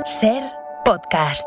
Ser podcast.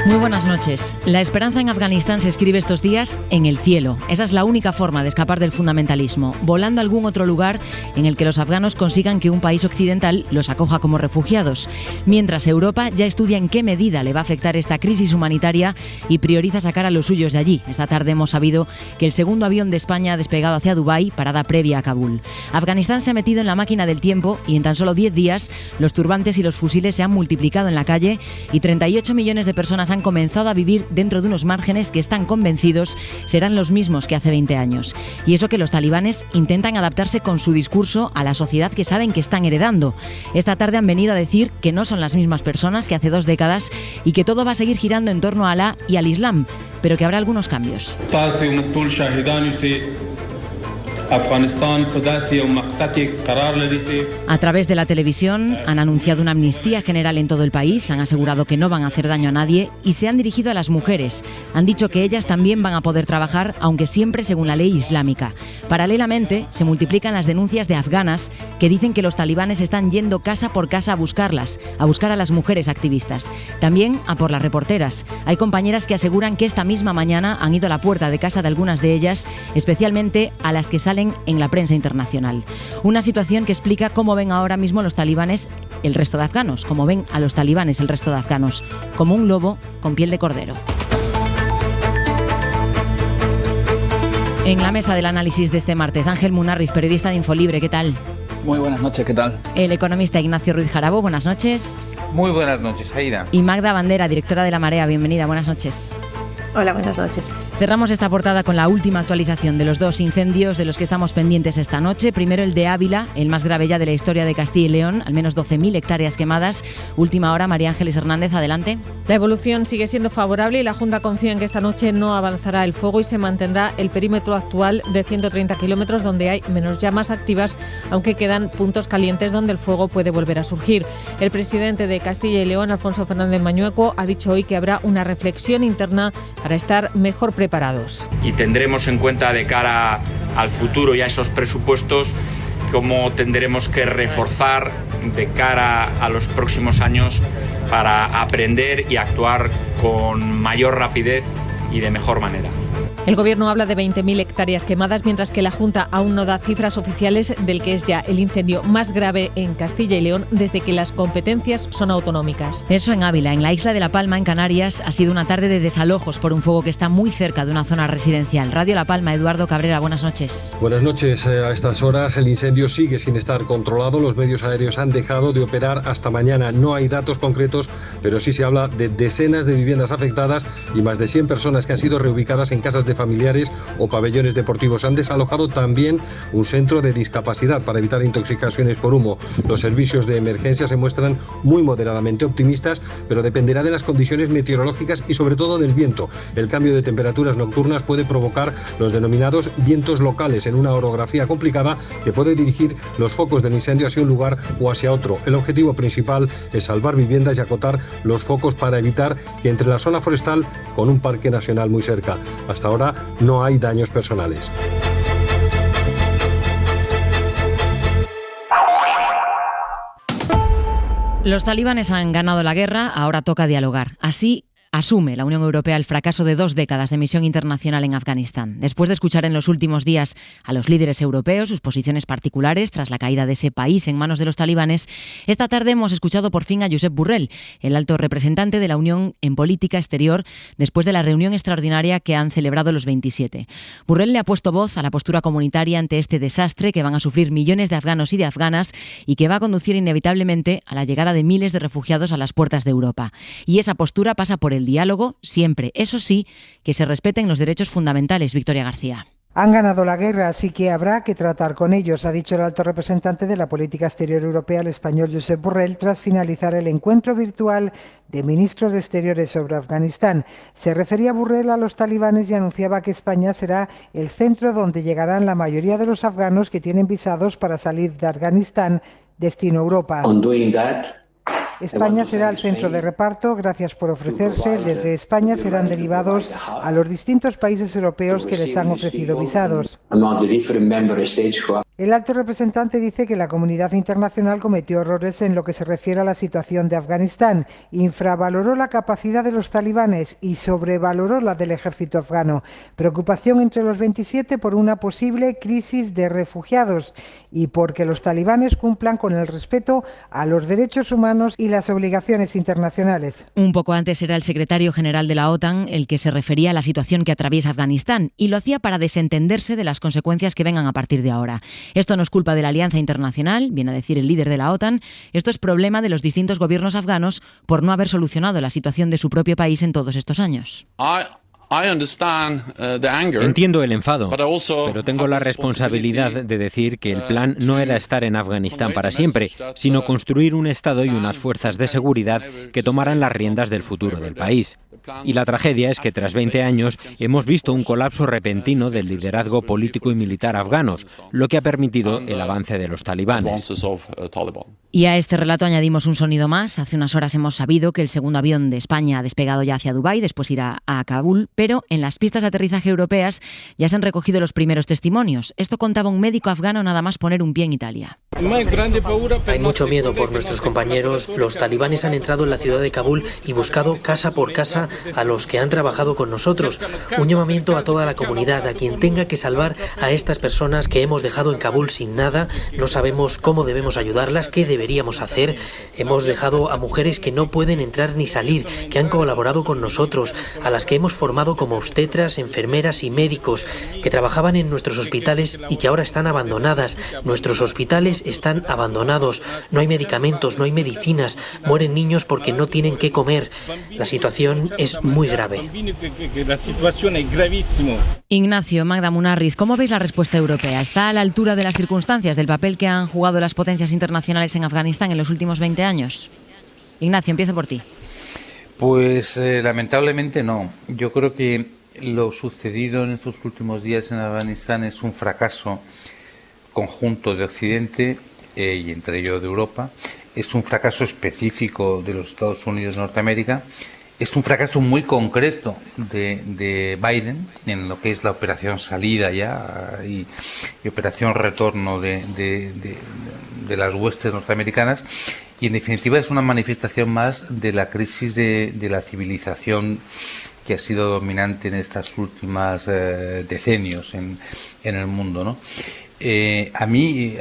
Muy buenas noches. La esperanza en Afganistán se escribe estos días en el cielo. Esa es la única forma de escapar del fundamentalismo, volando a algún otro lugar en el que los afganos consigan que un país occidental los acoja como refugiados. Mientras Europa ya estudia en qué medida le va a afectar esta crisis humanitaria y prioriza sacar a los suyos de allí. Esta tarde hemos sabido que el segundo avión de España ha despegado hacia Dubái, parada previa a Kabul. Afganistán se ha metido en la máquina del tiempo y en tan solo 10 días los turbantes y los fusiles se han multiplicado en la calle y 38 millones de personas han comenzado a vivir dentro de unos márgenes que están convencidos serán los mismos que hace 20 años. Y eso que los talibanes intentan adaptarse con su discurso a la sociedad que saben que están heredando. Esta tarde han venido a decir que no son las mismas personas que hace 2 décadas y que todo va a seguir girando en torno a Alá y al Islam, pero que habrá algunos cambios. A través de la televisión han anunciado una amnistía general en todo el país, han asegurado que no van a hacer daño a nadie y se han dirigido a las mujeres. Han dicho que ellas también van a poder trabajar, aunque siempre según la ley islámica. Paralelamente, se multiplican las denuncias de afganas que dicen que los talibanes están yendo casa por casa a buscarlas, a buscar a las mujeres activistas. También a por las reporteras. Hay compañeras que aseguran que esta misma mañana han ido a la puerta de casa de algunas de ellas, especialmente a las que salen en la prensa internacional. Una situación que explica cómo ven ahora mismo los talibanes el resto de afganos, cómo ven a los talibanes el resto de afganos, como un lobo con piel de cordero. En la mesa del análisis de este martes, Ángel Munarriz, periodista de Infolibre, ¿qué tal? Muy buenas noches, ¿qué tal? El economista Ignacio Ruiz Jarabo, buenas noches. Muy buenas noches, Aida. Y Magda Bandera, directora de La Marea, bienvenida, buenas noches. Hola, buenas noches. Cerramos esta portada con la última actualización de los 2 incendios de los que estamos pendientes esta noche. Primero el de Ávila, el más grave ya de la historia de Castilla y León, al menos 12.000 hectáreas quemadas. Última hora, María Ángeles Hernández, adelante. La evolución sigue siendo favorable y la Junta confía en que esta noche no avanzará el fuego y se mantendrá el perímetro actual de 130 kilómetros donde hay menos llamas activas, aunque quedan puntos calientes donde el fuego puede volver a surgir. El presidente de Castilla y León, Alfonso Fernández Mañueco, ha dicho hoy que habrá una reflexión interna para estar mejor preparados. Y tendremos en cuenta de cara al futuro y a esos presupuestos cómo tendremos que reforzar de cara a los próximos años para aprender y actuar con mayor rapidez y de mejor manera. El Gobierno habla de 20.000 hectáreas quemadas, mientras que la Junta aún no da cifras oficiales del que es ya el incendio más grave en Castilla y León desde que las competencias son autonómicas. Eso en Ávila, en la isla de La Palma, en Canarias, ha sido una tarde de desalojos por un fuego que está muy cerca de una zona residencial. Radio La Palma, Eduardo Cabrera, buenas noches. Buenas noches. A estas horas el incendio sigue sin estar controlado. Los medios aéreos han dejado de operar hasta mañana. No hay datos concretos, pero sí se habla de decenas de viviendas afectadas y más de 100 personas que han sido reubicadas en casas de familiares o pabellones deportivos. Han desalojado también un centro de discapacidad para evitar intoxicaciones por humo. Los servicios de emergencia se muestran muy moderadamente optimistas, pero dependerá de las condiciones meteorológicas y sobre todo del viento. El cambio de temperaturas nocturnas puede provocar los denominados vientos locales en una orografía complicada que puede dirigir los focos del incendio hacia un lugar o hacia otro. El objetivo principal es salvar viviendas y acotar los focos para evitar que entre la zona forestal con un parque nacional muy cerca. Hasta ahora no hay daños personales. Los talibanes han ganado la guerra, ahora toca dialogar. Así asume la Unión Europea el fracaso de 2 décadas de misión internacional en Afganistán. Después de escuchar en los últimos días a los líderes europeos sus posiciones particulares tras la caída de ese país en manos de los talibanes, esta tarde hemos escuchado por fin a Josep Borrell, el alto representante de la Unión en política exterior, después de la reunión extraordinaria que han celebrado los 27. Borrell le ha puesto voz a la postura comunitaria ante este desastre que van a sufrir millones de afganos y de afganas y que va a conducir inevitablemente a la llegada de miles de refugiados a las puertas de Europa. Y esa postura pasa por el diálogo, siempre, eso sí, que se respeten los derechos fundamentales. Victoria García. Han ganado la guerra, así que habrá que tratar con ellos, ha dicho el alto representante de la política exterior europea, el español Josep Borrell, tras finalizar el encuentro virtual de ministros de Exteriores sobre Afganistán. Se refería Borrell a los talibanes y anunciaba que España será el centro donde llegarán la mayoría de los afganos que tienen visados para salir de Afganistán destino Europa. España será el centro de reparto. Gracias por ofrecerse. Desde España serán derivados a los distintos países europeos que les han ofrecido visados. El alto representante dice que la comunidad internacional cometió errores en lo que se refiere a la situación de Afganistán, infravaloró la capacidad de los talibanes y sobrevaloró la del ejército afgano. Preocupación entre los 27 por una posible crisis de refugiados y porque los talibanes cumplan con el respeto a los derechos humanos y las obligaciones internacionales. Un poco antes era el secretario general de la OTAN el que se refería a la situación que atraviesa Afganistán y lo hacía para desentenderse de las consecuencias que vengan a partir de ahora. Esto no es culpa de la Alianza Internacional, viene a decir el líder de la OTAN, esto es problema de los distintos gobiernos afganos por no haber solucionado la situación de su propio país en todos estos años. Entiendo el enfado, pero tengo la responsabilidad de decir que el plan no era estar en Afganistán para siempre, sino construir un Estado y unas fuerzas de seguridad que tomaran las riendas del futuro del país. Y la tragedia es que tras 20 años hemos visto un colapso repentino del liderazgo político y militar afganos, lo que ha permitido el avance de los talibanes. Y a este relato añadimos un sonido más. Hace unas horas hemos sabido que el segundo avión de España ha despegado ya hacia Dubái, después irá a Kabul, pero en las pistas de aterrizaje europeas ya se han recogido los primeros testimonios. Esto contaba un médico afgano nada más poner un pie en Italia. Hay mucho miedo por nuestros compañeros. Los talibanes han entrado en la ciudad de Kabul y buscado casa por casa a los que han trabajado con nosotros. Un llamamiento a toda la comunidad, a quien tenga que salvar a estas personas que hemos dejado en Kabul sin nada. No sabemos cómo debemos ayudarlas, qué deberíamos hacer. Hemos dejado a mujeres que no pueden entrar ni salir, que han colaborado con nosotros, a las que hemos formado como obstetras, enfermeras y médicos, que trabajaban en nuestros hospitales y que ahora están abandonadas. Nuestros hospitales están abandonados, no hay medicamentos, no hay medicinas, mueren niños porque no tienen qué comer. La situación es muy grave. Ignacio, Magda Munarriz, ¿cómo veis la respuesta europea? ¿Está a la altura de las circunstancias, del papel que han jugado las potencias internacionales en Afganistán en los últimos 20 años? Ignacio, empiezo por ti. Pues lamentablemente no. Yo creo que lo sucedido en estos últimos días en Afganistán es un fracaso conjunto de Occidente y entre ello de Europa. Es un fracaso específico de los Estados Unidos de Norteamérica. Es un fracaso muy concreto de Biden en lo que es la operación salida ya y operación retorno de las huestes norteamericanas. Y en definitiva es una manifestación más de la crisis de la civilización que ha sido dominante en estas últimas decenios en el mundo, ¿no? A mí,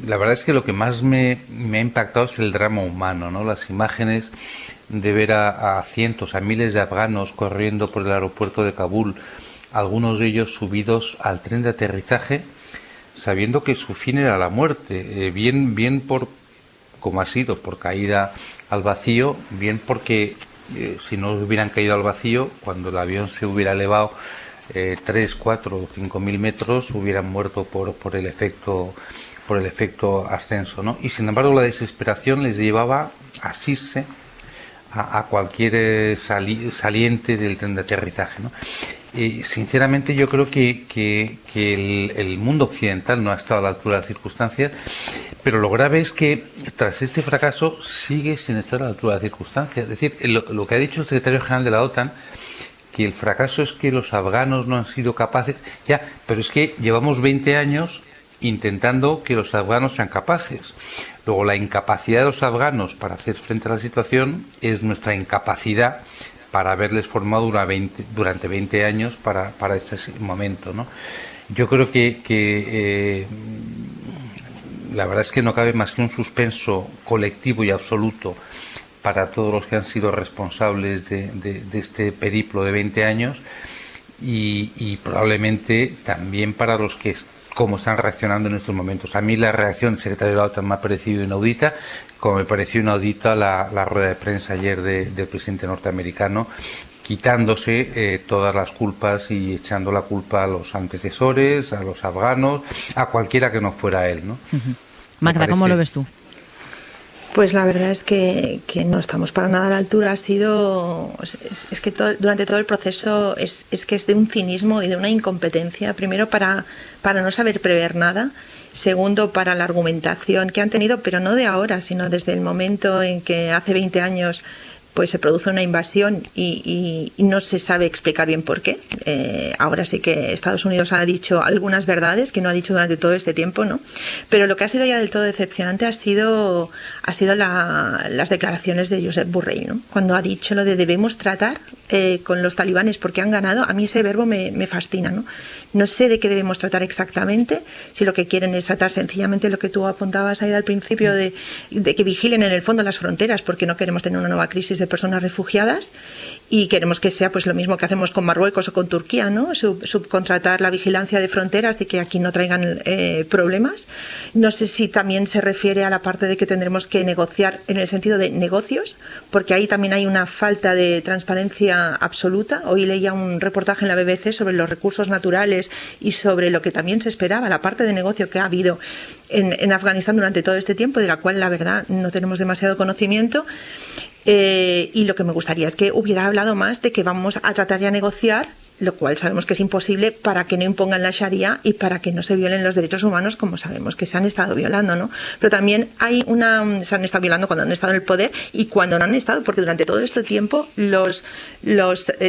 la verdad es que lo que más me ha impactado es el drama humano, ¿no? Las imágenes de ver a cientos, a miles de afganos corriendo por el aeropuerto de Kabul, algunos de ellos subidos al tren de aterrizaje, sabiendo que su fin era la muerte, bien por como ha sido, por caída al vacío, bien porque si no hubieran caído al vacío, cuando el avión se hubiera elevado 3, 4 o 5.000 metros, hubieran muerto por el efecto ascenso, ¿no? Y sin embargo la desesperación les llevaba a asirse a cualquier saliente del tren de aterrizaje, ¿no? Sinceramente yo creo que el mundo occidental no ha estado a la altura de las circunstancias, pero lo grave es que tras este fracaso sigue sin estar a la altura de las circunstancias. Es decir, lo que ha dicho el secretario general de la OTAN, que el fracaso es que los afganos no han sido capaces, ya, pero es que llevamos 20 años intentando que los afganos sean capaces. Luego, la incapacidad de los afganos para hacer frente a la situación es nuestra incapacidad para haberles formado durante 20 años para este momento, ¿no? Yo creo que la verdad es que no cabe más que un suspenso colectivo y absoluto para todos los que han sido responsables de este periplo de 20 años y probablemente también para los que cómo están reaccionando en estos momentos. A mí la reacción del secretario de la OTAN me ha parecido inaudita, como me pareció inaudita la rueda de prensa ayer del presidente norteamericano, quitándose todas las culpas y echando la culpa a los antecesores, a los afganos, a cualquiera que no fuera él, ¿no? Uh-huh. Magda, ¿cómo lo ves tú? Pues la verdad es que no estamos para nada a la altura. Ha sido, es que durante todo el proceso es que es de un cinismo y de una incompetencia, primero para no saber prever nada Segundo, para la argumentación que han tenido, pero no de ahora, sino desde el momento en que hace 20 años pues se produce una invasión y no se sabe explicar bien por qué. Ahora sí que Estados Unidos ha dicho algunas verdades que no ha dicho durante todo este tiempo, ¿no? Pero lo que ha sido ya del todo decepcionante ha sido las declaraciones de Josep Borrell, ¿no? Cuando ha dicho lo de debemos tratar con los talibanes porque han ganado. A mí ese verbo me fascina, ¿no? No sé de qué debemos tratar exactamente, si lo que quieren es tratar sencillamente lo que tú apuntabas ahí al principio de que vigilen en el fondo las fronteras porque no queremos tener una nueva crisis de personas refugiadas y queremos que sea pues lo mismo que hacemos con Marruecos o con Turquía, ¿no? Subcontratar la vigilancia de fronteras y que aquí no traigan problemas. No sé si también se refiere a la parte de que tendremos que negociar en el sentido de negocios, porque ahí también hay una falta de transparencia absoluta. Hoy leía un reportaje en la BBC sobre los recursos naturales y sobre lo que también se esperaba, la parte de negocio que ha habido en Afganistán durante todo este tiempo, de la cual la verdad no tenemos demasiado conocimiento. Y lo que me gustaría es que hubiera hablado más de que vamos a tratar de negociar, lo cual sabemos que es imposible, para que no impongan la Sharia y para que no se violen los derechos humanos, como sabemos que se han estado violando, ¿no? Pero también se han estado violando cuando han estado en el poder y cuando no han estado, porque durante todo este tiempo los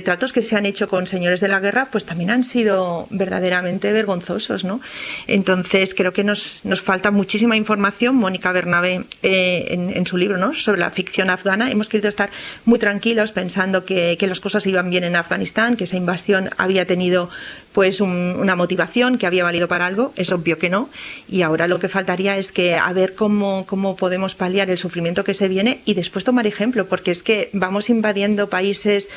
tratos que se han hecho con señores de la guerra pues también han sido verdaderamente vergonzosos, ¿no? Entonces creo que nos falta muchísima información. Mónica Bernabé en su libro, ¿no?, sobre la ficción afgana, hemos querido estar muy tranquilos pensando que las cosas iban bien en Afganistán, que esa invasión había tenido pues una motivación, que había valido para algo. Es obvio que no, y ahora lo que faltaría es que a ver cómo podemos paliar el sufrimiento que se viene y después tomar ejemplo, porque es que vamos invadiendo países,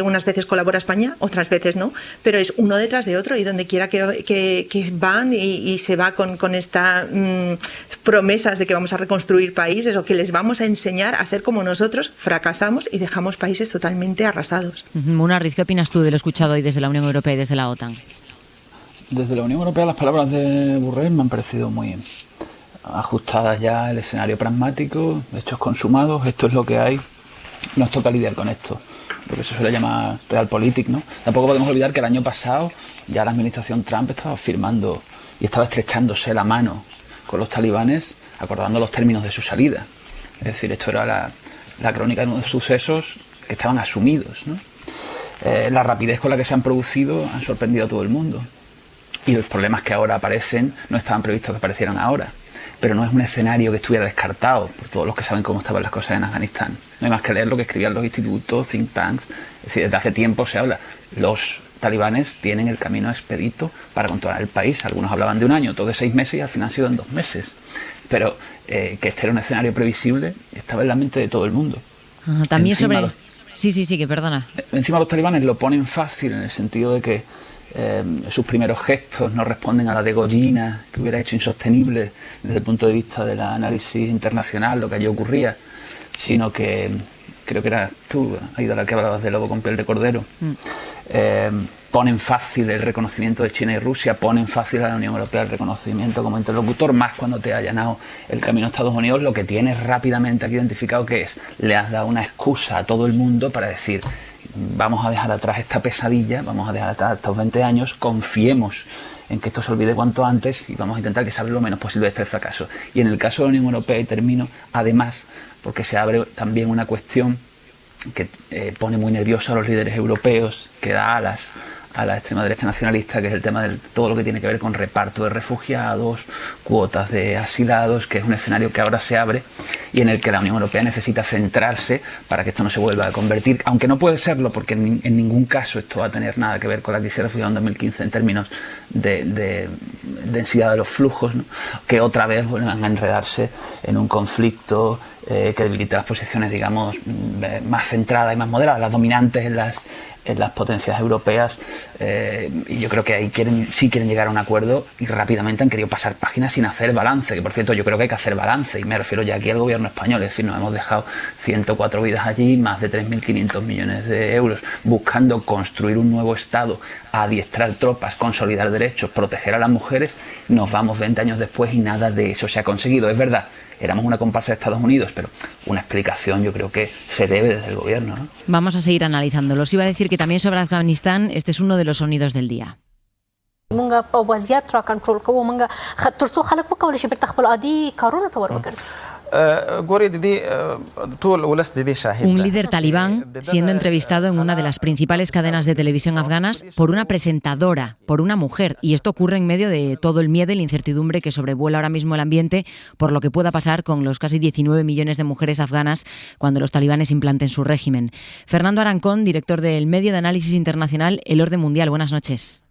unas veces colabora España, otras veces no, pero es uno detrás de otro, y donde quiera que van y se va con estas promesas de que vamos a reconstruir países o que les vamos a enseñar a ser como nosotros, fracasamos y dejamos países totalmente arrasados. Munarriz, ¿qué opinas tú de lo escuchado hoy desde la Unión Europea y desde la OTAN? Desde la Unión Europea las palabras de Borrell me han parecido muy ajustadas ya al escenario pragmático, hechos consumados, esto es lo que hay, nos toca lidiar con esto, lo que se suele llamar realpolitik, ¿no? Tampoco podemos olvidar que el año pasado ya la administración Trump estaba firmando y estaba estrechándose la mano con los talibanes, acordando los términos de su salida. Es decir, esto era la crónica de unos sucesos que estaban asumidos, ¿no? La rapidez con la que se han producido han sorprendido a todo el mundo. Y los problemas que ahora aparecen no estaban previstos que aparecieran ahora. Pero no es un escenario que estuviera descartado por todos los que saben cómo estaban las cosas en Afganistán. No hay más que leer lo que escribían los institutos, think tanks. Es decir, desde hace tiempo se habla. Los talibanes tienen el camino expedito para controlar el país. Algunos hablaban de un año, otros de 6 meses, y al final han sido en 2 meses. Pero que este era un escenario previsible estaba en la mente de todo el mundo. También encima Sí, que perdona. Encima los talibanes lo ponen fácil en el sentido de que sus primeros gestos no responden a la degollina que hubiera hecho insostenible desde el punto de vista del análisis internacional lo que allí ocurría, sino que creo que eras tú, Aida, la que hablabas de lobo con piel de cordero. Ponen fácil el reconocimiento de China y Rusia, ponen fácil a la Unión Europea el reconocimiento como interlocutor, más cuando te ha allanado el camino a Estados Unidos. Lo que tienes rápidamente aquí identificado que es, le has dado una excusa a todo el mundo para decir, vamos a dejar atrás esta pesadilla, vamos a dejar atrás estos 20 años, confiemos en que esto se olvide cuanto antes y vamos a intentar que se hable lo menos posible de este fracaso. Y en el caso de la Unión Europea, y termino, además, porque se abre también una cuestión que pone muy nervioso a los líderes europeos, que da alas a la extrema derecha nacionalista, que es el tema de todo lo que tiene que ver con reparto de refugiados, cuotas de asilados, que es un escenario que ahora se abre y en el que la Unión Europea necesita centrarse para que esto no se vuelva a convertir, aunque no puede serlo, porque en ningún caso esto va a tener nada que ver con la crisis de refugiados en 2015 en términos de densidad de los flujos, ¿no?, que otra vez van a enredarse en un conflicto que debilita las posiciones, digamos, más centradas y más moderadas, las dominantes en las potencias europeas, y yo creo que ahí sí quieren llegar a un acuerdo y rápidamente han querido pasar páginas sin hacer balance, que por cierto yo creo que hay que hacer balance, y me refiero ya aquí al gobierno español, es decir, nos hemos dejado 104 vidas allí, más de 3.500 millones de euros, buscando construir un nuevo Estado, adiestrar tropas, consolidar derechos, proteger a las mujeres. Nos vamos 20 años después y nada de eso se ha conseguido. Es verdad, éramos una comparsa de Estados Unidos, pero una explicación yo creo que se debe desde el gobierno, ¿no? Vamos a seguir analizándolo. Os iba a decir que también sobre Afganistán este es uno de los sonidos del día. مونږ په وضعیت را کنټرول کوو مونږ ترڅو خلک وکولای شي بیرته خپل عادي کارونه ته ورګرځي. Un líder talibán siendo entrevistado en una de las principales cadenas de televisión afganas por una presentadora, por una mujer. Y esto ocurre en medio de todo el miedo y la incertidumbre que sobrevuela ahora mismo el ambiente por lo que pueda pasar con los casi 19 millones de mujeres afganas cuando los talibanes implanten su régimen. Fernando Arancón, director del medio de análisis internacional El Orden Mundial. Buenas noches.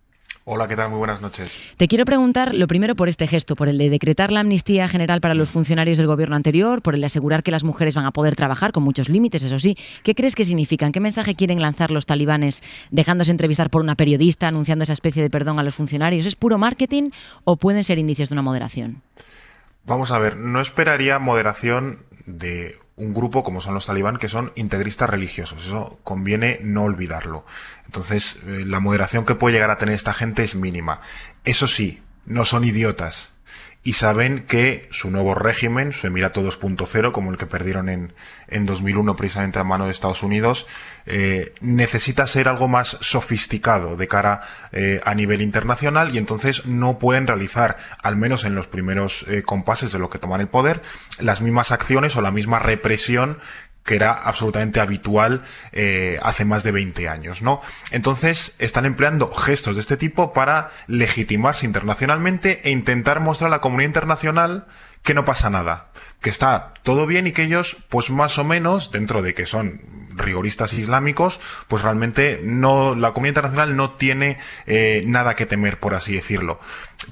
Hola, ¿qué tal? Muy buenas noches. Te quiero preguntar lo primero por este gesto, por el de decretar la amnistía general para los funcionarios del gobierno anterior, por el de asegurar que las mujeres van a poder trabajar con muchos límites, eso sí. ¿Qué crees que significan? ¿Qué mensaje quieren lanzar los talibanes dejándose entrevistar por una periodista, anunciando esa especie de perdón a los funcionarios? ¿Es puro marketing o pueden ser indicios de una moderación? Vamos a ver, no esperaría moderación de un grupo como son los talibán, que son integristas religiosos. Eso conviene no olvidarlo. Entonces, la moderación que puede llegar a tener esta gente es mínima. Eso sí, no son idiotas. Y saben que su nuevo régimen, su Emirato 2.0, como el que perdieron en 2001 precisamente a mano de Estados Unidos, necesita ser algo más sofisticado de cara a nivel internacional, y entonces no pueden realizar, al menos en los primeros compases de lo que toman el poder, las mismas acciones o la misma represión que era absolutamente habitual hace más de 20 años, ¿no? Entonces están empleando gestos de este tipo para legitimarse internacionalmente e intentar mostrar a la comunidad internacional que no pasa nada, que está todo bien y que ellos, pues más o menos, dentro de que son rigoristas islámicos, pues realmente la comunidad internacional no tiene nada que temer, por así decirlo.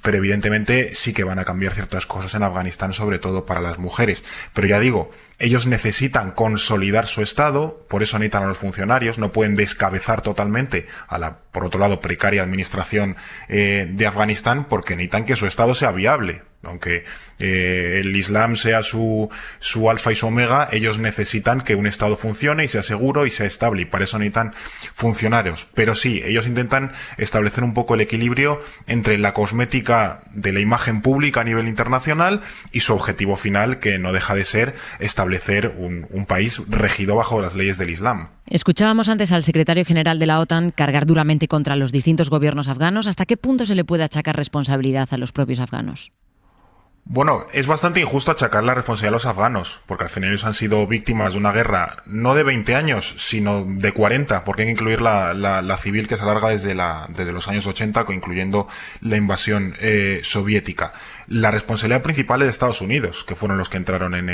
Pero evidentemente sí que van a cambiar ciertas cosas en Afganistán, sobre todo para las mujeres. Pero ya digo, ellos necesitan consolidar su Estado, por eso necesitan a los funcionarios, no pueden descabezar totalmente a la, por otro lado, precaria administración de Afganistán, porque necesitan que su Estado sea viable. Aunque el Islam sea su alfa y su omega, ellos necesitan que un Estado funcione y sea seguro y sea estable, y para eso necesitan funcionarios. Pero sí, ellos intentan establecer un poco el equilibrio entre la cosmética de la imagen pública a nivel internacional y su objetivo final, que no deja de ser establecer un país regido bajo las leyes del Islam. Escuchábamos antes al secretario general de la OTAN cargar duramente contra los distintos gobiernos afganos. ¿Hasta qué punto se le puede achacar responsabilidad a los propios afganos? Bueno, es bastante injusto achacar la responsabilidad a los afganos, porque al final ellos han sido víctimas de una guerra no de 20 años, sino de 40, porque hay que incluir la civil, que se alarga desde los años 80, incluyendo la invasión soviética. La responsabilidad principal es de Estados Unidos, que fueron los que entraron en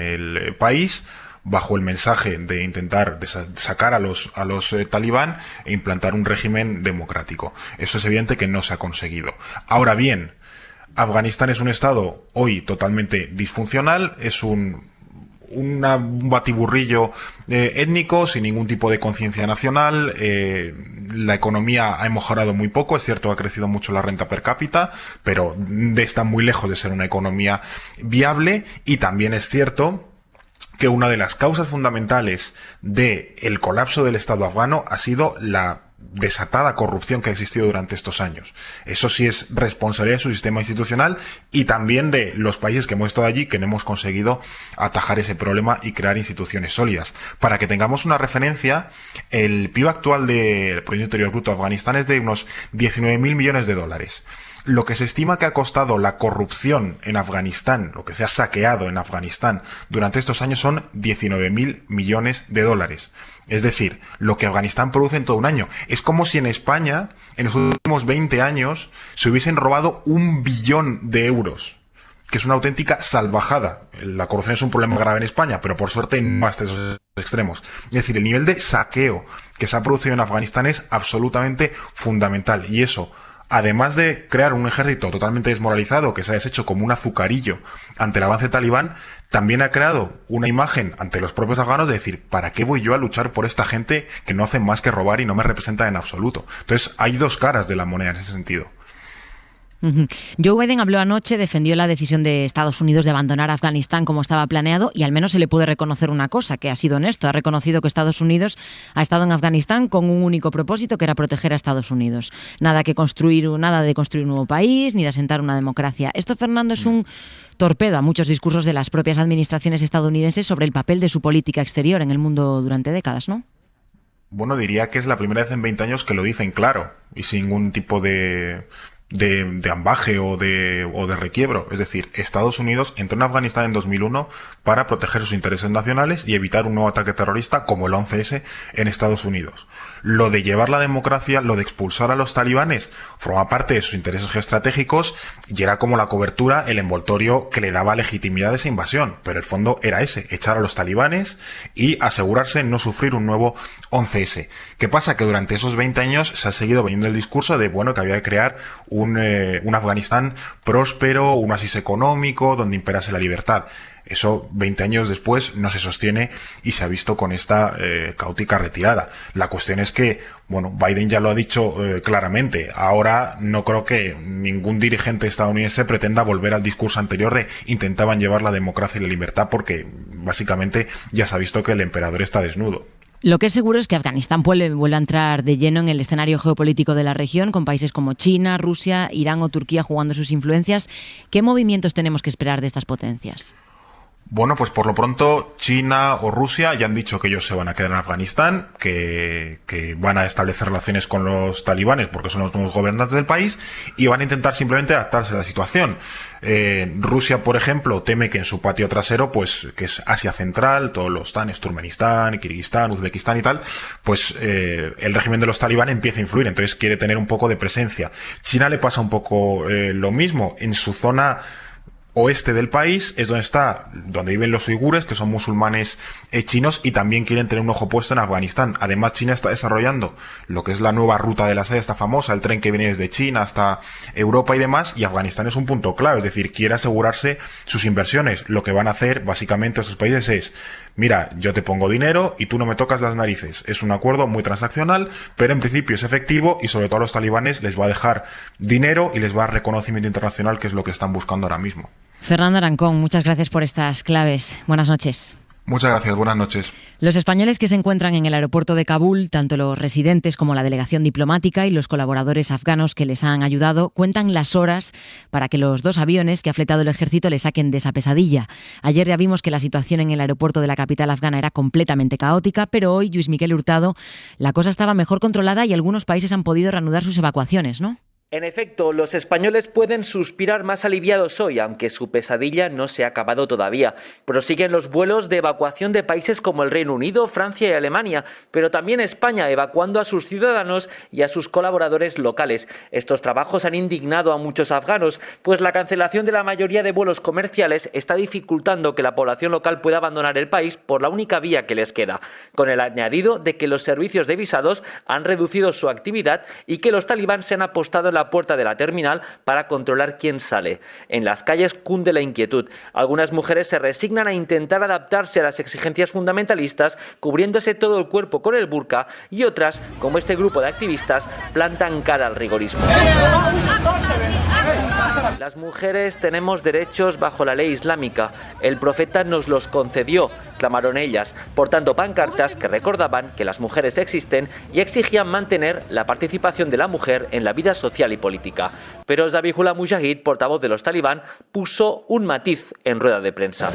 el país bajo el mensaje de intentar sacar a los talibán e implantar un régimen democrático. Eso es evidente que no se ha conseguido. Ahora bien, Afganistán es un estado hoy totalmente disfuncional, es un batiburrillo étnico sin ningún tipo de conciencia nacional. La economía ha mejorado muy poco, es cierto, ha crecido mucho la renta per cápita, pero está muy lejos de ser una economía viable. Y también es cierto que una de las causas fundamentales del colapso del Estado afgano ha sido la desatada corrupción que ha existido durante estos años. Eso sí es responsabilidad de su sistema institucional y también de los países que hemos estado allí, que no hemos conseguido atajar ese problema y crear instituciones sólidas. Para que tengamos una referencia, el PIB actual del Producto Interior Bruto de Afganistán es de unos 19.000 millones de dólares. Lo que se estima que ha costado la corrupción en Afganistán, lo que se ha saqueado en Afganistán durante estos años, son 19.000 millones de dólares. Es decir, lo que Afganistán produce en todo un año. Es como si en España, en los últimos 20 años, se hubiesen robado 1 billón de euros, que es una auténtica salvajada. La corrupción es un problema grave en España, pero por suerte no hasta esos extremos. Es decir, el nivel de saqueo que se ha producido en Afganistán es absolutamente fundamental, y eso, además de crear un ejército totalmente desmoralizado que se ha deshecho como un azucarillo ante el avance talibán, también ha creado una imagen ante los propios afganos de decir, ¿para qué voy yo a luchar por esta gente que no hace más que robar y no me representa en absoluto? Entonces hay dos caras de la moneda en ese sentido. Joe Biden habló anoche, defendió la decisión de Estados Unidos de abandonar Afganistán como estaba planeado, y al menos se le puede reconocer una cosa, que ha sido honesto. Ha reconocido que Estados Unidos ha estado en Afganistán con un único propósito, que era proteger a Estados Unidos. Nada de construir un nuevo país, ni de asentar una democracia. Esto, Fernando, es un torpedo a muchos discursos de las propias administraciones estadounidenses sobre el papel de su política exterior en el mundo durante décadas, ¿no? Bueno, diría que es la primera vez en 20 años que lo dicen claro y sin ningún tipo de ambaje o de requiebro. Es decir, Estados Unidos entró en Afganistán en 2001 para proteger sus intereses nacionales y evitar un nuevo ataque terrorista como el 11S en Estados Unidos. Lo de llevar la democracia, lo de expulsar a los talibanes, forma parte de sus intereses geoestratégicos y era como la cobertura, el envoltorio que le daba legitimidad a esa invasión. Pero el fondo era ese, echar a los talibanes y asegurarse no sufrir un nuevo 11S. ¿Qué pasa? Que durante esos 20 años se ha seguido veniendo el discurso de, bueno, que había que crear un Afganistán próspero, un oasis económico, donde imperase la libertad. Eso 20 años después no se sostiene y se ha visto con esta caótica retirada. La cuestión es que, bueno, Biden ya lo ha dicho claramente. Ahora no creo que ningún dirigente estadounidense pretenda volver al discurso anterior de intentaban llevar la democracia y la libertad, porque básicamente ya se ha visto que el emperador está desnudo. Lo que es seguro es que Afganistán vuelve a entrar de lleno en el escenario geopolítico de la región, con países como China, Rusia, Irán o Turquía jugando sus influencias. ¿Qué movimientos tenemos que esperar de estas potencias? Bueno, pues por lo pronto China o Rusia ya han dicho que ellos se van a quedar en Afganistán, que van a establecer relaciones con los talibanes porque son los nuevos gobernantes del país y van a intentar simplemente adaptarse a la situación. Rusia, por ejemplo, teme que en su patio trasero, pues que es Asia Central, todos los tanes, Turkmenistán, Kirguistán, Uzbekistán y tal, pues el régimen de los talibán empieza a influir, entonces quiere tener un poco de presencia. China le pasa un poco lo mismo. En su zona oeste del país es donde viven los uigures, que son musulmanes chinos, y también quieren tener un ojo puesto en Afganistán. Además, China está desarrollando lo que es la nueva ruta de la seda, esta famosa, el tren que viene desde China hasta Europa y demás, y Afganistán es un punto clave, es decir, quiere asegurarse sus inversiones. Lo que van a hacer básicamente estos países es, mira, yo te pongo dinero y tú no me tocas las narices. Es un acuerdo muy transaccional, pero en principio es efectivo y sobre todo a los talibanes les va a dejar dinero y les va a dar reconocimiento internacional, que es lo que están buscando ahora mismo. Fernando Arancón, muchas gracias por estas claves. Buenas noches. Muchas gracias, buenas noches. Los españoles que se encuentran en el aeropuerto de Kabul, tanto los residentes como la delegación diplomática y los colaboradores afganos que les han ayudado, cuentan las horas para que los 2 aviones que ha fletado el ejército les saquen de esa pesadilla. Ayer ya vimos que la situación en el aeropuerto de la capital afgana era completamente caótica, pero hoy, Lluís Miquel Hurtado, la cosa estaba mejor controlada y algunos países han podido reanudar sus evacuaciones, ¿no? En efecto, los españoles pueden suspirar más aliviados hoy, aunque su pesadilla no se ha acabado todavía. Prosiguen los vuelos de evacuación de países como el Reino Unido, Francia y Alemania, pero también España, evacuando a sus ciudadanos y a sus colaboradores locales. Estos trabajos han indignado a muchos afganos, pues la cancelación de la mayoría de vuelos comerciales está dificultando que la población local pueda abandonar el país por la única vía que les queda, con el añadido de que los servicios de visados han reducido su actividad y que los talibán se han apostado en la puerta de la terminal para controlar quién sale. En las calles cunde la inquietud. Algunas mujeres se resignan a intentar adaptarse a las exigencias fundamentalistas, cubriéndose todo el cuerpo con el burka, y otras, como este grupo de activistas, plantan cara al rigorismo. Las mujeres tenemos derechos bajo la ley islámica. El profeta nos los concedió, clamaron ellas, portando pancartas que recordaban que las mujeres existen y exigían mantener la participación de la mujer en la vida social y política. Pero Zabihullah Mujahid, portavoz de los talibán, puso un matiz en rueda de prensa.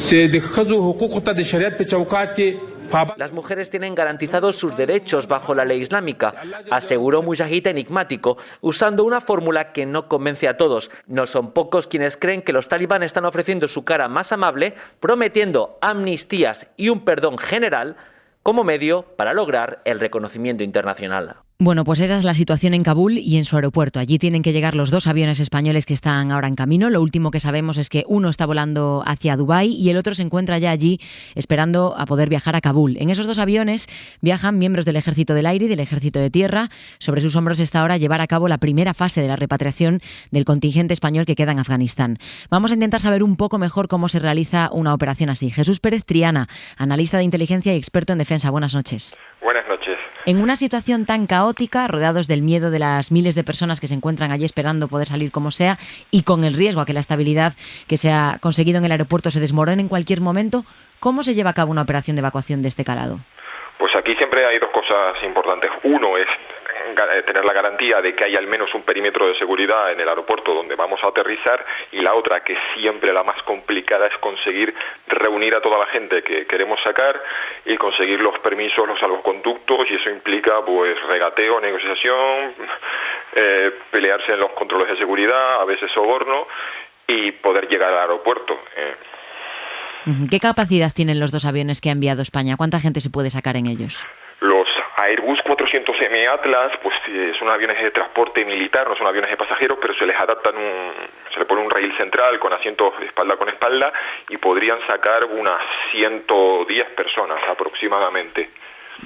Las mujeres tienen garantizados sus derechos bajo la ley islámica, aseguró Mujahid enigmático, usando una fórmula que no convence a todos. No son pocos quienes creen que los talibán están ofreciendo su cara más amable, prometiendo amnistías y un perdón general como medio para lograr el reconocimiento internacional. Bueno, pues esa es la situación en Kabul y en su aeropuerto. Allí tienen que llegar los 2 aviones españoles que están ahora en camino. Lo último que sabemos es que uno está volando hacia Dubái y el otro se encuentra ya allí esperando a poder viajar a Kabul. En esos 2 aviones viajan miembros del Ejército del Aire y del Ejército de Tierra. Sobre sus hombros está ahora llevar a cabo la primera fase de la repatriación del contingente español que queda en Afganistán. Vamos a intentar saber un poco mejor cómo se realiza una operación así. Jesús Pérez Triana, analista de inteligencia y experto en defensa. Buenas noches. Buenas noches. En una situación tan caótica, rodeados del miedo de las miles de personas que se encuentran allí esperando poder salir como sea y con el riesgo a que la estabilidad que se ha conseguido en el aeropuerto se desmorone en cualquier momento, ¿cómo se lleva a cabo una operación de evacuación de este calado? Pues aquí siempre hay 2 cosas importantes. Uno es tener la garantía de que hay al menos un perímetro de seguridad en el aeropuerto donde vamos a aterrizar, y la otra, que siempre la más complicada, es conseguir reunir a toda la gente que queremos sacar y conseguir los permisos, los salvoconductos, y eso implica pues regateo, negociación, pelearse en los controles de seguridad, a veces soborno, y poder llegar al aeropuerto. ¿Qué capacidad tienen los 2 aviones que ha enviado España? ¿Cuánta gente se puede sacar en ellos? Los Airbus 400M Atlas, pues son aviones de transporte militar, no son aviones de pasajeros, pero se les adaptan se le pone un rail central con asientos espalda con espalda y podrían sacar unas 110 personas aproximadamente.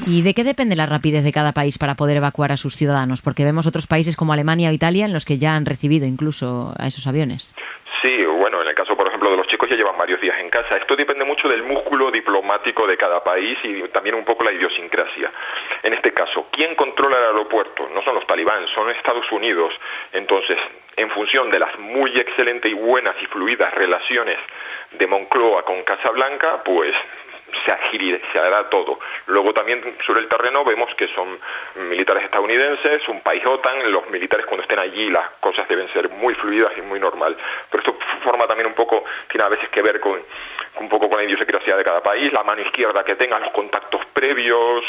¿Y de qué depende la rapidez de cada país para poder evacuar a sus ciudadanos? Porque vemos otros países como Alemania o Italia en los que ya han recibido incluso a esos aviones. Sí, bueno, en el caso, por ejemplo, de los chicos ya llevan varios días en casa. Esto depende mucho del músculo diplomático de cada país y también un poco la idiosincrasia. En este caso, ¿quién controla el aeropuerto? No son los talibán, son Estados Unidos. Entonces, en función de las muy excelentes y buenas y fluidas relaciones de Moncloa con Casablanca, pues se hará todo. Luego también sobre el terreno vemos que son militares estadounidenses, un país OTAN, los militares cuando estén allí las cosas deben ser muy fluidas y muy normal. Pero esto forma también un poco, tiene a veces que ver con un poco con la idiosincrasia de cada país, la mano izquierda que tenga, los contactos previos,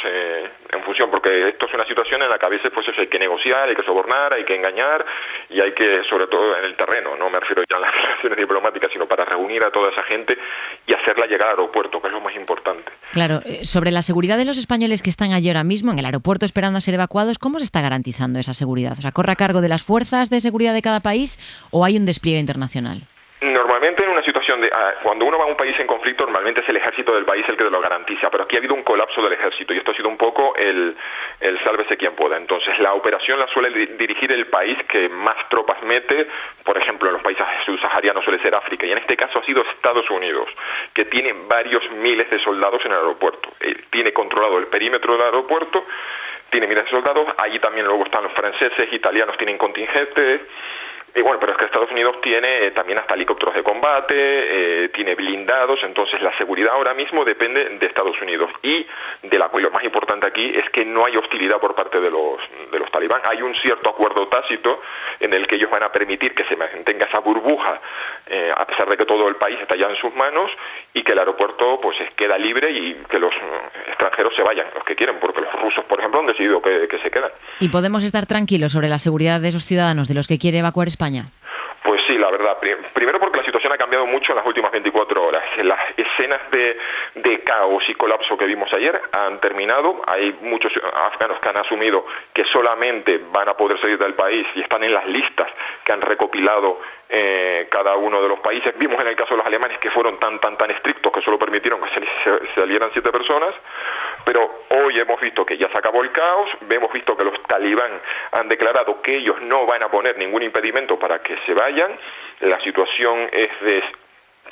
en función, porque esto es una situación en la que a veces pues eso hay que negociar, hay que sobornar, hay que engañar y hay que, sobre todo en el terreno, no me refiero ya a las relaciones diplomáticas, sino para reunir a toda esa gente y hacerla llegar al aeropuerto, que es lo más importante. Claro, sobre la seguridad de los españoles que están allí ahora mismo en el aeropuerto esperando a ser evacuados, ¿cómo se está garantizando esa seguridad? O sea, ¿corre a cargo de las fuerzas de seguridad de cada país o hay un despliegue internacional? Normalmente en una situación cuando uno va a un país en conflicto, normalmente es el ejército del país el que lo garantiza, pero aquí ha habido un colapso del ejército y esto ha sido un poco el sálvese quien pueda. Entonces la operación la suele dirigir el país que más tropas mete, por ejemplo en los países subsaharianos suele ser África, y en este caso ha sido Estados Unidos, que tiene varios miles de soldados en el aeropuerto. Tiene controlado el perímetro del aeropuerto, tiene miles de soldados, allí también luego están los franceses, italianos tienen contingentes. Y bueno, pero es que Estados Unidos tiene también hasta helicópteros de combate, tiene blindados, entonces la seguridad ahora mismo depende de Estados Unidos. Y lo más importante aquí es que no hay hostilidad por parte de los talibán. Hay un cierto acuerdo tácito en el que ellos van a permitir que se mantenga esa burbuja, a pesar de que todo el país está ya en sus manos, y que el aeropuerto pues queda libre y que los extranjeros se vayan, los que quieren, porque los rusos, por ejemplo, han decidido que se quedan. ¿Y podemos estar tranquilos sobre la seguridad de esos ciudadanos de los que quiere evacuar España? Pues sí, la verdad. Primero porque la situación ha cambiado mucho en las últimas 24 horas. Las escenas de caos y colapso que vimos ayer han terminado. Hay muchos afganos que han asumido que solamente van a poder salir del país y están en las listas que han recopilado cada uno de los países. Vimos en el caso de los alemanes que fueron tan estrictos que solo permitieron que salieran 7 personas. Pero hoy hemos visto que ya se acabó el caos, hemos visto que los talibán han declarado que ellos no van a poner ningún impedimento para que se vayan. La situación es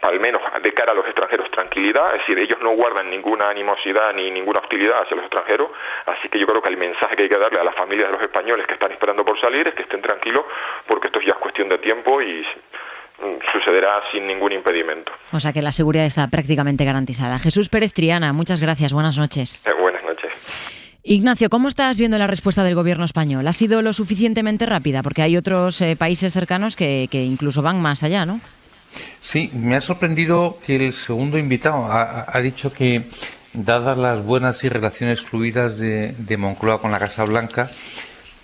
al menos de cara a los extranjeros, tranquilidad, es decir, ellos no guardan ninguna animosidad ni ninguna hostilidad hacia los extranjeros, así que yo creo que el mensaje que hay que darle a las familias de los españoles que están esperando por salir es que estén tranquilos, porque esto ya es cuestión de tiempo y sucederá sin ningún impedimento. O sea que la seguridad está prácticamente garantizada. Jesús Pérez Triana, muchas gracias, buenas noches. Buenas noches. Ignacio, ¿cómo estás viendo la respuesta del gobierno español? ¿Ha sido lo suficientemente rápida? Porque hay otros países cercanos que incluso van más allá, ¿no? Sí, me ha sorprendido que el segundo invitado ha dicho que, dadas las buenas y relaciones fluidas de Moncloa con la Casa Blanca,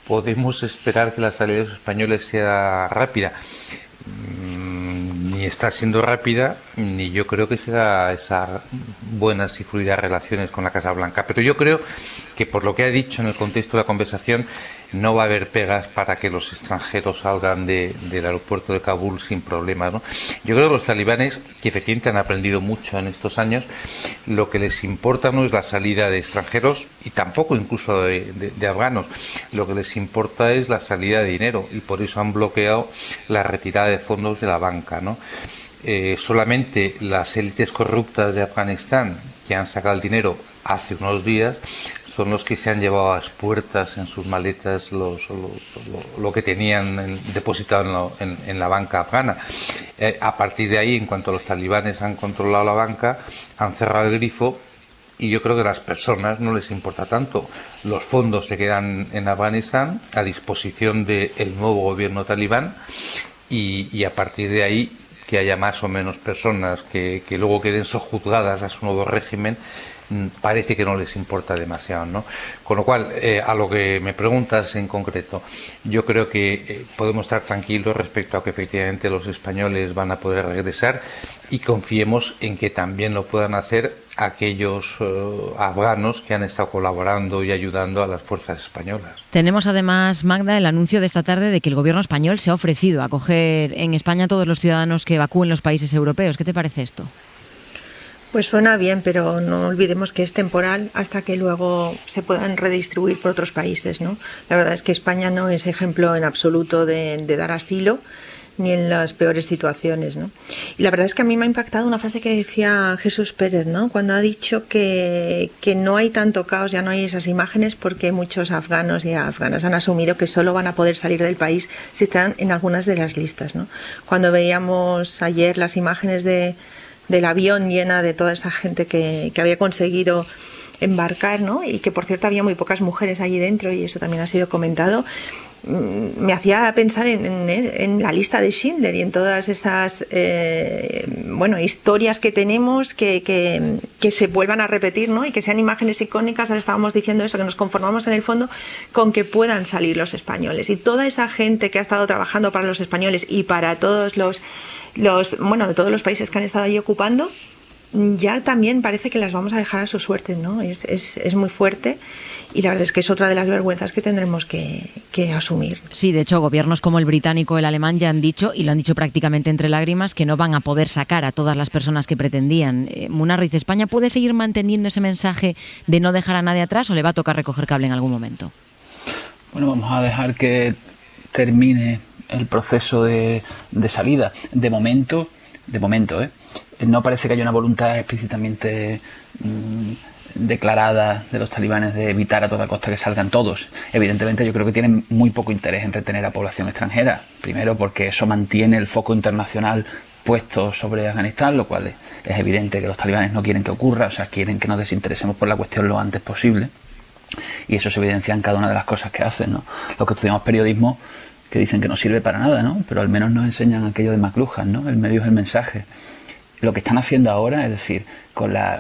podemos esperar que la salida de los españoles sea rápida. Ni está siendo rápida, ni yo creo que sea esas buenas y fluidas relaciones con la Casa Blanca. Pero yo creo que, por lo que ha dicho en el contexto de la conversación, no va a haber pegas para que los extranjeros salgan del aeropuerto de Kabul sin problemas, ¿no? Yo creo que los talibanes, que efectivamente han aprendido mucho en estos años, lo que les importa no es la salida de extranjeros y tampoco incluso de afganos. Lo que les importa es la salida de dinero y por eso han bloqueado la retirada de fondos de la banca, ¿no? Solamente las élites corruptas de Afganistán, que han sacado el dinero hace unos días, son los que se han llevado a las puertas en sus maletas lo que tenían depositado en la banca afgana. A partir de ahí, en cuanto los talibanes han controlado la banca, han cerrado el grifo y yo creo que a las personas no les importa tanto. Los fondos se quedan en Afganistán a disposición del nuevo gobierno talibán y a partir de ahí que haya más o menos personas que luego queden sojuzgadas a su nuevo régimen, parece que no les importa demasiado, ¿no? Con lo cual, a lo que me preguntas en concreto, yo creo que podemos estar tranquilos respecto a que efectivamente los españoles van a poder regresar y confiemos en que también lo puedan hacer aquellos afganos que han estado colaborando y ayudando a las fuerzas españolas. Tenemos además, Magda, el anuncio de esta tarde de que el gobierno español se ha ofrecido a acoger en España a todos los ciudadanos que evacúen los países europeos. ¿Qué te parece esto? Pues suena bien, pero no olvidemos que es temporal hasta que luego se puedan redistribuir por otros países, ¿no? La verdad es que España no es ejemplo en absoluto de dar asilo, ni en las peores situaciones, ¿no? Y la verdad es que a mí me ha impactado una frase que decía Jesús Pérez, ¿no? Cuando ha dicho que no hay tanto caos, ya no hay esas imágenes porque muchos afganos y afganas han asumido que solo van a poder salir del país si están en algunas de las listas, ¿no? Cuando veíamos ayer las imágenes del avión llena de toda esa gente que había conseguido embarcar, ¿no? Y que por cierto había muy pocas mujeres allí dentro y eso también ha sido comentado, me hacía pensar en la lista de Schindler y en todas esas historias que tenemos que se vuelvan a repetir, ¿no? Y que sean imágenes icónicas. Ahora estábamos diciendo eso, que nos conformamos en el fondo con que puedan salir los españoles y toda esa gente que ha estado trabajando para los españoles y para todos de todos los países que han estado allí ocupando, ya también parece que las vamos a dejar a su suerte, ¿no? Es muy fuerte y la verdad es que es otra de las vergüenzas que tendremos que asumir. Sí, de hecho, gobiernos como el británico o el alemán ya han dicho, y lo han dicho prácticamente entre lágrimas, que no van a poder sacar a todas las personas que pretendían. Munarriz, ¿España puede seguir manteniendo ese mensaje de no dejar a nadie atrás o le va a tocar recoger cable en algún momento? Bueno, vamos a dejar que termine el proceso de salida. De momento, no parece que haya una voluntad explícitamente declarada de los talibanes de evitar a toda costa que salgan todos. Evidentemente yo creo que tienen muy poco interés en retener a población extranjera. Primero porque eso mantiene el foco internacional puesto sobre Afganistán, lo cual es evidente que los talibanes no quieren que ocurra, o sea, quieren que nos desinteresemos por la cuestión lo antes posible. Y eso se evidencia en cada una de las cosas que hacen, ¿no? Los que estudiamos periodismo, que dicen que no sirve para nada, ¿no? Pero al menos nos enseñan aquello de McLuhan, ¿no? El medio es el mensaje. Lo que están haciendo ahora, es decir, con la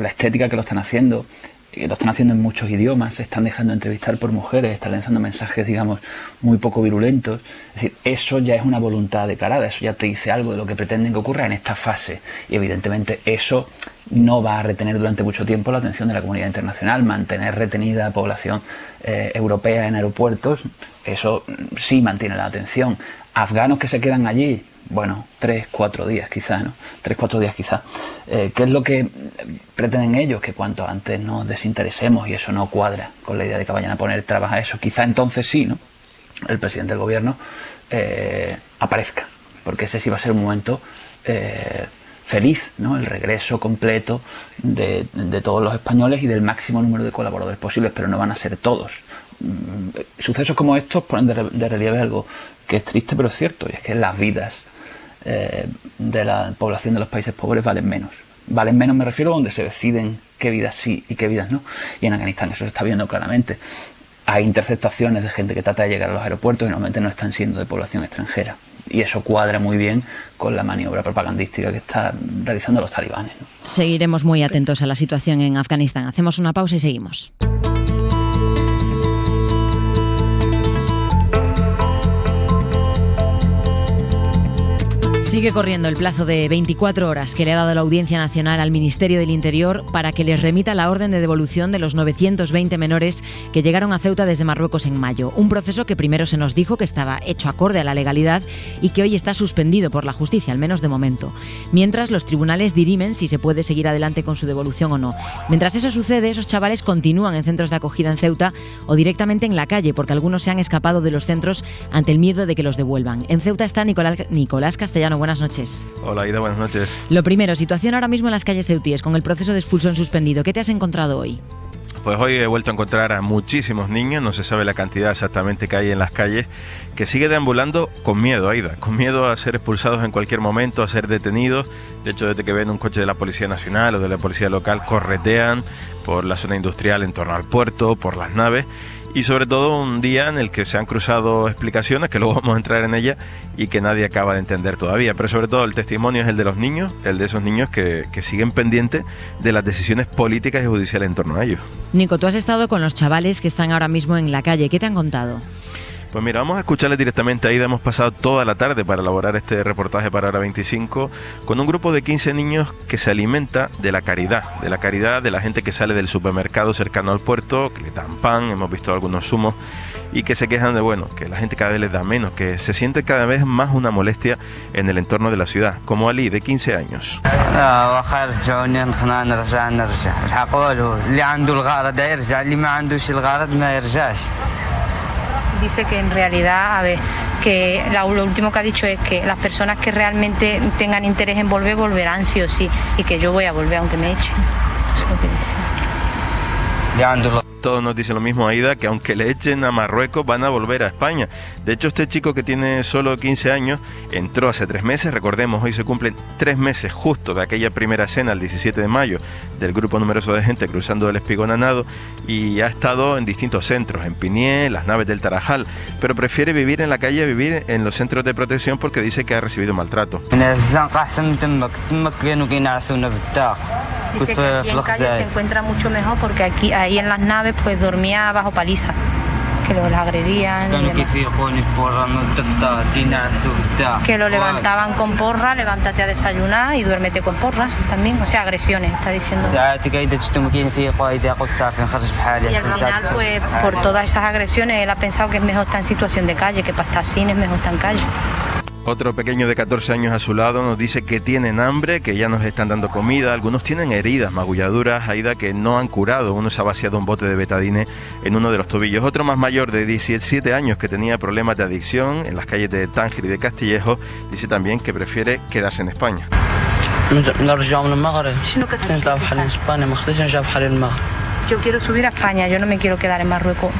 estética que lo están haciendo en muchos idiomas, se están dejando entrevistar por mujeres, están lanzando mensajes, digamos, muy poco virulentos. Es decir, eso ya es una voluntad declarada, eso ya te dice algo de lo que pretenden que ocurra en esta fase. Y evidentemente eso no va a retener durante mucho tiempo la atención de la comunidad internacional. Mantener retenida a población europea en aeropuertos, eso sí mantiene la atención. Afganos que se quedan allí, bueno, 3-4 días quizá, ¿no? 3-4 días quizá. ¿Qué es lo que pretenden ellos? Que cuanto antes nos desinteresemos, y eso no cuadra con la idea de que vayan a poner trabas a eso. Quizá entonces sí, ¿no? El presidente del gobierno aparezca, porque ese sí va a ser un momento feliz, ¿no? El regreso completo de todos los españoles y del máximo número de colaboradores posibles, pero no van a ser todos. Sucesos como estos ponen de relieve algo que es triste pero es cierto, y es que las vidas de la población de los países pobres valen menos. Valen menos, me refiero a donde se deciden qué vidas sí y qué vidas no. Y en Afganistán eso se está viendo claramente. Hay interceptaciones de gente que trata de llegar a los aeropuertos y normalmente no están siendo de población extranjera. Y eso cuadra muy bien con la maniobra propagandística que están realizando los talibanes, ¿no? Seguiremos muy atentos a la situación en Afganistán. Hacemos una pausa y seguimos. Sigue corriendo el plazo de 24 horas que le ha dado la Audiencia Nacional al Ministerio del Interior para que les remita la orden de devolución de los 920 menores que llegaron a Ceuta desde Marruecos en mayo. Un proceso que primero se nos dijo que estaba hecho acorde a la legalidad y que hoy está suspendido por la justicia, al menos de momento. Mientras los tribunales dirimen si se puede seguir adelante con su devolución o no. Mientras eso sucede, esos chavales continúan en centros de acogida en Ceuta o directamente en la calle, porque algunos se han escapado de los centros ante el miedo de que los devuelvan. En Ceuta está Nicolás Castellano. Buenas noches. Hola, Ida, buenas noches. Lo primero, situación ahora mismo en las calles ceutíes con el proceso de expulsión suspendido. ¿Qué te has encontrado hoy? Pues hoy he vuelto a encontrar a muchísimos niños, no se sabe la cantidad exactamente que hay en las calles, que sigue deambulando con miedo, Aida, con miedo a ser expulsados en cualquier momento, a ser detenidos. De hecho, desde que ven un coche de la Policía Nacional o de la Policía Local, corretean por la zona industrial en torno al puerto, por las naves. Y sobre todo un día en el que se han cruzado explicaciones, que luego vamos a entrar en ellas, y que nadie acaba de entender todavía. Pero sobre todo el testimonio es el de los niños, el de esos niños que siguen pendientes de las decisiones políticas y judiciales en torno a ellos. Nico, tú has estado con los chavales que están ahora mismo en la calle. ¿Qué te han contado? Pues mira, vamos a escucharles directamente a Aida. Hemos pasado toda la tarde para elaborar este reportaje para Hora 25 con un grupo de 15 niños que se alimenta de la caridad de la gente que sale del supermercado cercano al puerto, que le dan pan, hemos visto algunos zumos, y que se quejan de, bueno, que la gente cada vez les da menos, que se siente cada vez más una molestia en el entorno de la ciudad, como Ali, de 15 años. Dice que en realidad, que lo último que ha dicho es que las personas que realmente tengan interés en volver, volverán sí o sí, y que yo voy a volver aunque me echen. Es lo que dice. Todos nos dicen lo mismo, Aida, que aunque le echen a Marruecos van a volver a España. De hecho, este chico que tiene solo 15 años entró hace 3 meses, recordemos, hoy se cumplen 3 meses justo de aquella primera escena, el 17 de mayo, del grupo numeroso de gente cruzando el Espigón a nado, y ha estado en distintos centros, en Pinié, las naves del Tarajal, pero prefiere vivir en la calle, vivir en los centros de protección porque dice que ha recibido maltrato. Dice que aquí en calle se encuentra mucho mejor porque ahí en las naves pues dormía bajo paliza, que los agredían, que lo levantaban con porra, levántate a desayunar y duérmete con porras también, o sea, agresiones, está diciendo. Y al final, pues por todas esas agresiones, él ha pensado que es mejor estar en situación de calle, que para estar así es mejor estar en calle. Otro pequeño de 14 años a su lado nos dice que tienen hambre, que ya nos están dando comida, algunos tienen heridas, magulladuras, Aida, que no han curado. Uno se ha vaciado un bote de betadine en uno de los tobillos. Otro más mayor de 17 años que tenía problemas de adicción en las calles de Tánger y de Castillejo, dice también que prefiere quedarse en España. Yo quiero subir a España, yo no me quiero quedar en Marruecos.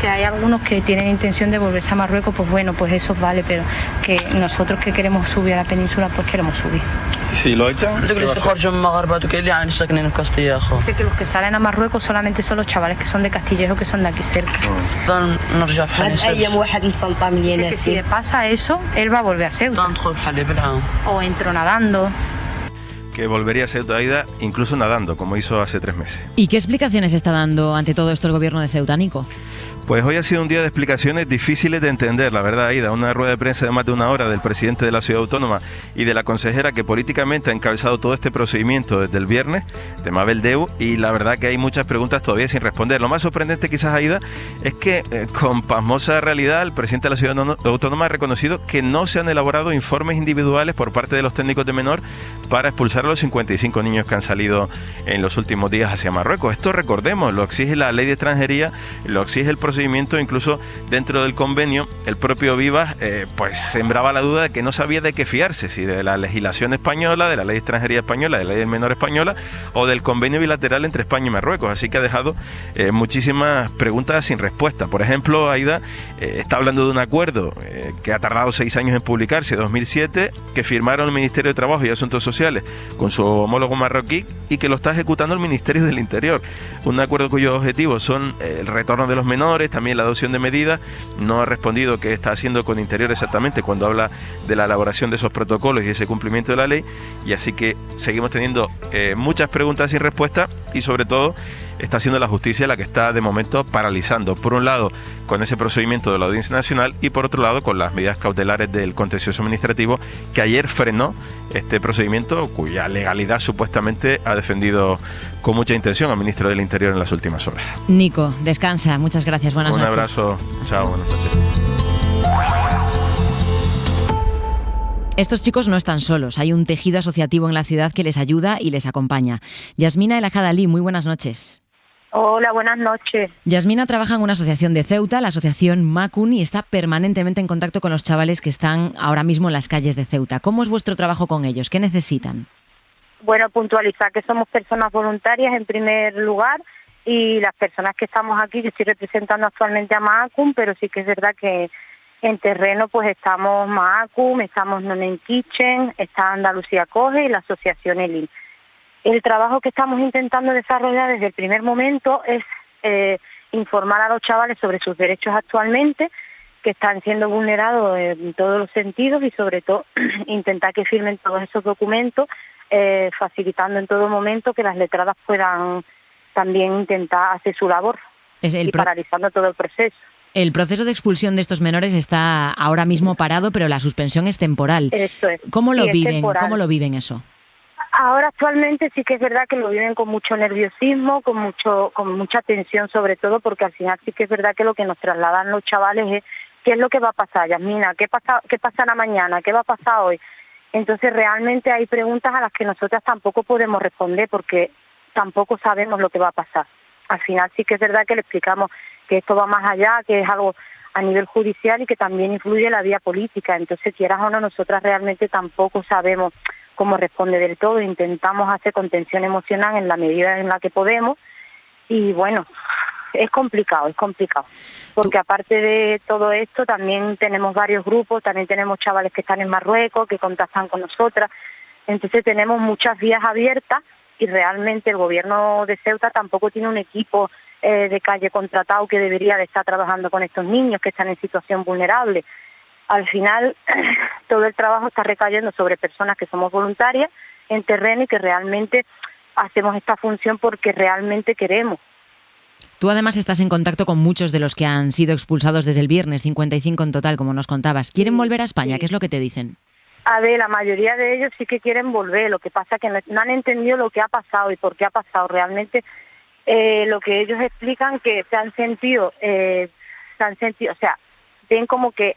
Que hay algunos que tienen intención de volverse a Marruecos, pues bueno, pues eso vale, pero que nosotros que queremos subir a la península, pues queremos subir. ¿Si lo echan? Dice que los que salen a Marruecos solamente son los chavales que son de Castillejo, que son de aquí cerca. Dice que si le pasa eso, él va a volver a Ceuta. O entro nadando. Que volvería a Ceuta, Aida, incluso nadando, como hizo hace 3 meses. ¿Y qué explicaciones está dando ante todo esto el gobierno de Ceuta, Nico? Pues hoy ha sido un día de explicaciones difíciles de entender, la verdad, Aida. Una rueda de prensa de más de 1 hora del presidente de la ciudad autónoma y de la consejera que políticamente ha encabezado todo este procedimiento desde el viernes, de Mabel Deu, y la verdad que hay muchas preguntas todavía sin responder. Lo más sorprendente quizás, Aida, es que con pasmosa realidad el presidente de la ciudad autónoma ha reconocido que no se han elaborado informes individuales por parte de los técnicos de menor para expulsar a los 55 niños que han salido en los últimos días hacia Marruecos. Esto, recordemos, lo exige la ley de extranjería, lo exige el procedimiento, incluso dentro del convenio. El propio Vivas pues sembraba la duda de que no sabía de qué fiarse, si de la legislación española, de la ley de extranjería española, de la ley del menor española o del convenio bilateral entre España y Marruecos. Así que ha dejado muchísimas preguntas sin respuesta. Por ejemplo, Aida está hablando de un acuerdo que ha tardado 6 años en publicarse, 2007, que firmaron el Ministerio de Trabajo y Asuntos Sociales con su homólogo marroquí y que lo está ejecutando el Ministerio del Interior. Un acuerdo cuyos objetivos son el retorno de los menores, también la adopción de medidas. No ha respondido qué está haciendo con Interior exactamente cuando habla de la elaboración de esos protocolos y ese cumplimiento de la ley, y así que seguimos teniendo muchas preguntas sin respuesta, y sobre todo está siendo la justicia la que está de momento paralizando, por un lado con ese procedimiento de la Audiencia Nacional y por otro lado con las medidas cautelares del contencioso administrativo, que ayer frenó este procedimiento cuya legalidad supuestamente ha defendido con mucha intención al ministro del Interior en las últimas horas. Nico, descansa, muchas gracias, buenas noches. Un abrazo, chao, buenas noches. Estos chicos no están solos, hay un tejido asociativo en la ciudad que les ayuda y les acompaña. Yasmina El Ajadalí, muy buenas noches. Hola, buenas noches. Yasmina trabaja en una asociación de Ceuta, la asociación Macun, y está permanentemente en contacto con los chavales que están ahora mismo en las calles de Ceuta. ¿Cómo es vuestro trabajo con ellos? ¿Qué necesitan? Bueno, puntualizar que somos personas voluntarias en primer lugar, y las personas que estamos aquí, yo estoy representando actualmente a Mahacum, pero sí que es verdad que en terreno pues estamos Mahacum, estamos Nonen Kitchen, está Andalucía Coge y la asociación ELIN. El trabajo que estamos intentando desarrollar desde el primer momento es informar a los chavales sobre sus derechos actualmente, que están siendo vulnerados en todos los sentidos, y sobre todo intentar que firmen todos esos documentos, facilitando en todo momento que las letradas puedan también intentar hacer su labor y paralizando todo el proceso. El proceso de expulsión de estos menores está ahora mismo parado, pero la suspensión es temporal. Eso es. ¿Cómo lo viven? ¿Cómo lo viven eso? Ahora actualmente sí que es verdad que lo viven con mucho nerviosismo, con mucha tensión, sobre todo porque al final sí que es verdad que lo que nos trasladan los chavales es ¿qué es lo que va a pasar, Yasmina? ¿Qué pasará mañana? ¿Qué va a pasar hoy? Entonces realmente hay preguntas a las que nosotras tampoco podemos responder porque tampoco sabemos lo que va a pasar. Al final sí que es verdad que le explicamos que esto va más allá, que es algo a nivel judicial y que también influye la vía política. Entonces, quieras o no, nosotras realmente tampoco sabemos cómo responde del todo. Intentamos hacer contención emocional en la medida en la que podemos y bueno, es complicado. Porque aparte de todo esto también tenemos varios grupos, también tenemos chavales que están en Marruecos, que contactan con nosotras. Entonces tenemos muchas vías abiertas y realmente el gobierno de Ceuta tampoco tiene un equipo de calle contratado que debería de estar trabajando con estos niños que están en situación vulnerable. Al final, todo el trabajo está recayendo sobre personas que somos voluntarias en terreno y que realmente hacemos esta función porque realmente queremos. Tú además estás en contacto con muchos de los que han sido expulsados desde el viernes, 55 en total, como nos contabas. ¿Quieren volver a España? ¿Qué es lo que te dicen? A ver, la mayoría de ellos sí que quieren volver, lo que pasa es que no han entendido lo que ha pasado y por qué ha pasado. Realmente lo que ellos explican que se han sentido, o sea, ven como que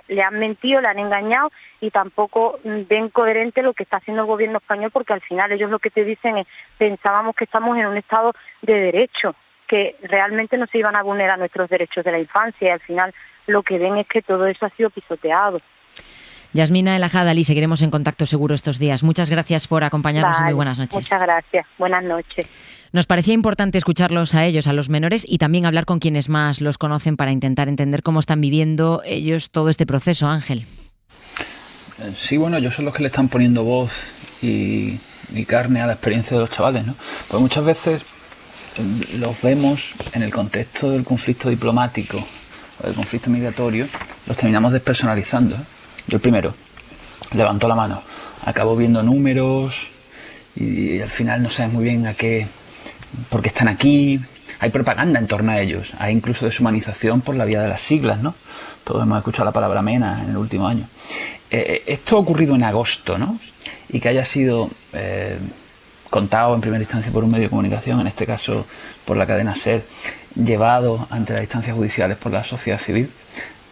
le han mentido, le han engañado y tampoco ven coherente lo que está haciendo el gobierno español porque al final ellos lo que te dicen es pensábamos que estamos en un estado de derecho, que realmente no se iban a vulnerar nuestros derechos de la infancia y al final lo que ven es que todo eso ha sido pisoteado. Yasmina El Ajadali, seguiremos en contacto seguro estos días. Muchas gracias por acompañarnos y muy buenas noches. Muchas gracias. Buenas noches. Nos parecía importante escucharlos a ellos, a los menores, y también hablar con quienes más los conocen para intentar entender cómo están viviendo ellos todo este proceso, Ángel. Sí, bueno, ellos son los que le están poniendo voz y carne a la experiencia de los chavales, ¿no? Pues muchas veces los vemos en el contexto del conflicto diplomático o del conflicto migratorio, los terminamos despersonalizando, ¿eh? Yo el primero levantó la mano, acabó viendo números y al final no sabes muy bien por qué están aquí. Hay propaganda en torno a ellos, hay incluso deshumanización por la vía de las siglas, ¿no? Todos hemos escuchado la palabra MENA en el último año. Esto ha ocurrido en agosto, ¿no? Y que haya sido contado en primera instancia por un medio de comunicación, en este caso por la cadena SER, llevado ante las instancias judiciales por la sociedad civil,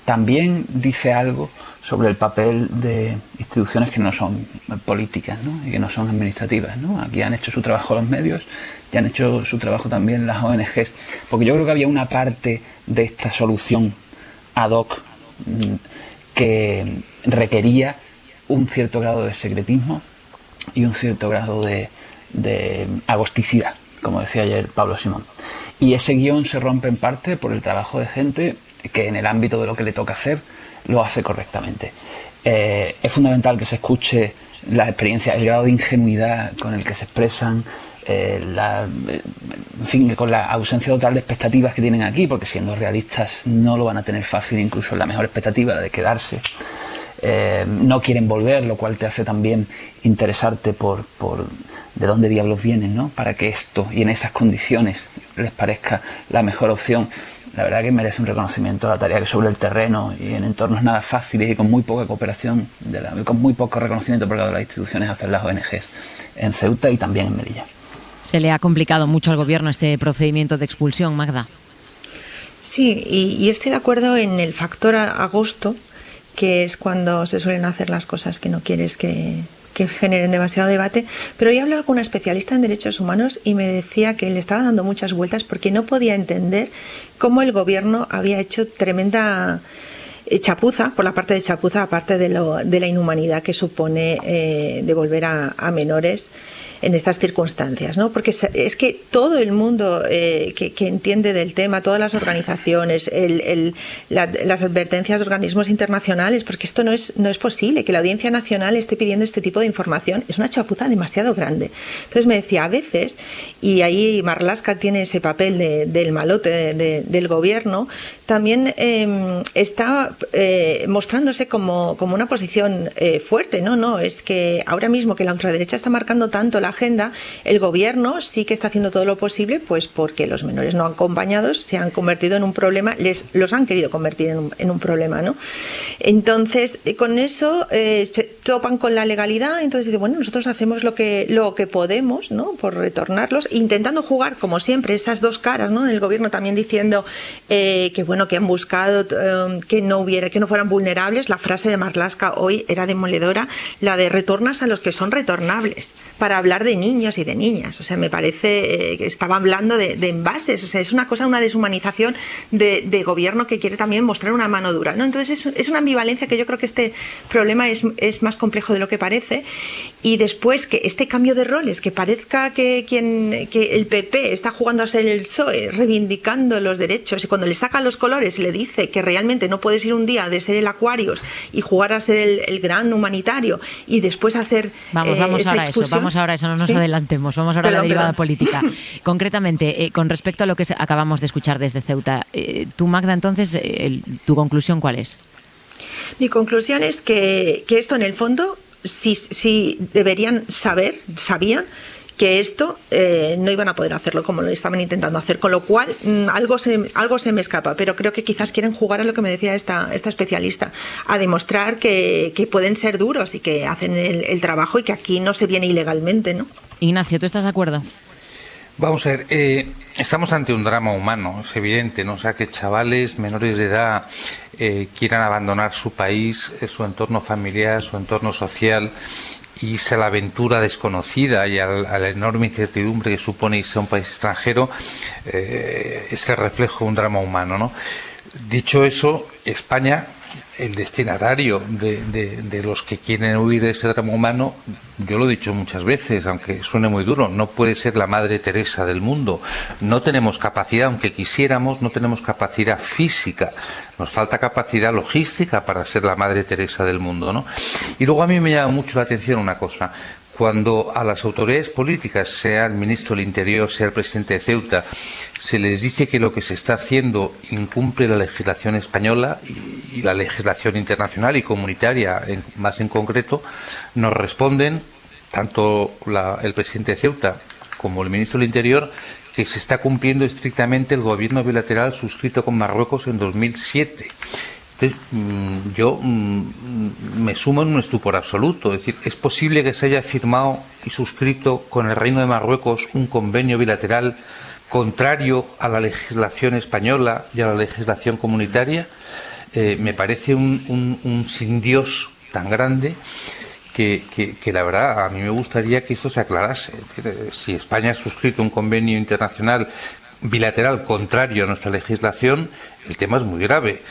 también dice algo sobre el papel de instituciones que no son políticas, ¿no? Y que no son administrativas, ¿no? Aquí han hecho su trabajo los medios y han hecho su trabajo también las ONGs, porque yo creo que había una parte de esta solución ad hoc que requería un cierto grado de secretismo y un cierto grado de agosticidad, como decía ayer Pablo Simón. Y ese guión se rompe en parte por el trabajo de gente que en el ámbito de lo que le toca hacer lo hace correctamente. Es fundamental que se escuche la experiencia, el grado de ingenuidad con el que se expresan, en fin, con la ausencia total de expectativas que tienen aquí, porque siendo realistas no lo van a tener fácil, incluso la mejor expectativa, la de quedarse. No quieren volver, lo cual te hace también interesarte por de dónde diablos vienen, ¿no? Para que esto y en esas condiciones les parezca la mejor opción. La verdad que merece un reconocimiento a la tarea que sobre el terreno y en entornos nada fáciles y con muy poca cooperación, con muy poco reconocimiento por parte de las instituciones hacen las ONGs en Ceuta y también en Melilla. Se le ha complicado mucho al gobierno este procedimiento de expulsión, Magda. Sí, y estoy de acuerdo en el factor agosto, que es cuando se suelen hacer las cosas que no quieres que generen demasiado debate, pero yo he hablado con una especialista en derechos humanos y me decía que le estaba dando muchas vueltas porque no podía entender cómo el gobierno había hecho tremenda chapuza, por la parte de chapuza, aparte de la inhumanidad que supone devolver a menores en estas circunstancias, ¿no? Porque es que todo el mundo que entiende del tema, todas las organizaciones, las advertencias de organismos internacionales, porque esto no es posible, que la Audiencia Nacional esté pidiendo este tipo de información, es una chapuza demasiado grande. Entonces me decía, a veces, y ahí Marlaska tiene ese papel del malote del gobierno, también está mostrándose como una posición fuerte, no, es que ahora mismo que la ultraderecha está marcando tanto la agenda, el gobierno sí que está haciendo todo lo posible, pues porque los menores no acompañados se han convertido en un problema, los han querido convertir en un problema, ¿no? Entonces, con eso se topan con la legalidad, entonces dice, bueno, nosotros hacemos lo que podemos, ¿no? Por retornarlos, intentando jugar, como siempre, esas dos caras, ¿no? El gobierno también diciendo que bueno, que han buscado que no fueran vulnerables. La frase de Marlaska hoy era demoledora, la de retornas a los que son retornables, para hablar de niños y de niñas. O sea, me parece que estaba hablando de envases. O sea, es una deshumanización de gobierno que quiere también mostrar una mano dura, ¿no? Entonces es una ambivalencia que yo creo que este problema es más complejo de lo que parece. Y después que este cambio de roles, que parezca que el PP está jugando a ser el PSOE, reivindicando los derechos, y cuando le sacan los colores y le dice que realmente no puedes ir un día de ser el Aquarius y jugar a ser el gran humanitario y después hacer Vamos ahora a eso, no nos adelantemos, vamos ahora a la derivada política. Concretamente, con respecto a lo que acabamos de escuchar desde Ceuta, tú, Magda, entonces, ¿tu conclusión cuál es? Mi conclusión es que esto en el fondo sí sabían que esto no iban a poder hacerlo como lo estaban intentando hacer, con lo cual algo se me escapa, pero creo que quizás quieren jugar a lo que me decía esta especialista, a demostrar que pueden ser duros y que hacen el trabajo y que aquí no se viene ilegalmente, ¿no? Ignacio, ¿tú estás de acuerdo? Vamos a ver, estamos ante un drama humano, es evidente, ¿no? O sea, que chavales menores de edad quieran abandonar su país, su entorno familiar, su entorno social, y irse a la aventura desconocida y a la enorme incertidumbre que supone irse a un país extranjero, es el reflejo de un drama humano, ¿no? Dicho eso, España, el destinatario de los que quieren huir de ese drama humano, yo lo he dicho muchas veces, aunque suene muy duro, no puede ser la Madre Teresa del mundo. No tenemos capacidad, aunque quisiéramos, no tenemos capacidad física, nos falta capacidad logística para ser la Madre Teresa del mundo, ¿no? Y luego a mí me llama mucho la atención una cosa. Cuando a las autoridades políticas, sea el ministro del Interior, sea el presidente de Ceuta, se les dice que lo que se está haciendo incumple la legislación española y la legislación internacional y comunitaria, más en concreto, nos responden tanto el presidente de Ceuta como el ministro del Interior que se está cumpliendo estrictamente el gobierno bilateral suscrito con Marruecos en 2007. Entonces, yo me sumo en un estupor absoluto. Es decir, ¿es posible que se haya firmado y suscrito con el Reino de Marruecos un convenio bilateral contrario a la legislación española y a la legislación comunitaria? Me parece un sin Dios tan grande que la verdad a mí me gustaría que esto se aclarase. Es decir, si España ha suscrito un convenio internacional bilateral contrario a nuestra legislación, el tema es muy grave.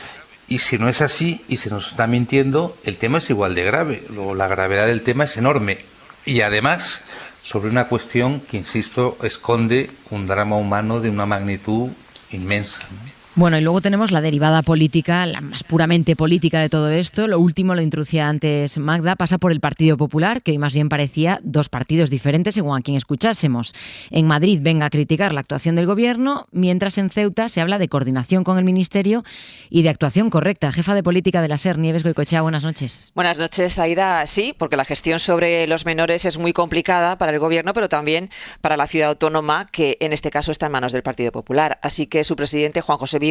Y si no es así y se nos está mintiendo, el tema es igual de grave. Luego, la gravedad del tema es enorme. Y además, sobre una cuestión que, insisto, esconde un drama humano de una magnitud inmensa, ¿no? Bueno, y luego tenemos la derivada política, la más puramente política de todo esto. Lo último, lo introducía antes Magda, pasa por el Partido Popular, que hoy más bien parecía dos partidos diferentes según a quien escuchásemos. En Madrid venga a criticar la actuación del Gobierno, mientras en Ceuta se habla de coordinación con el Ministerio y de actuación correcta. Jefa de Política de la SER, Nieves Goicoechea, buenas noches. Buenas noches, Aida. Sí, porque la gestión sobre los menores es muy complicada para el Gobierno, pero también para la ciudad autónoma, que en este caso está en manos del Partido Popular. Así que su presidente, Juan José Vivas,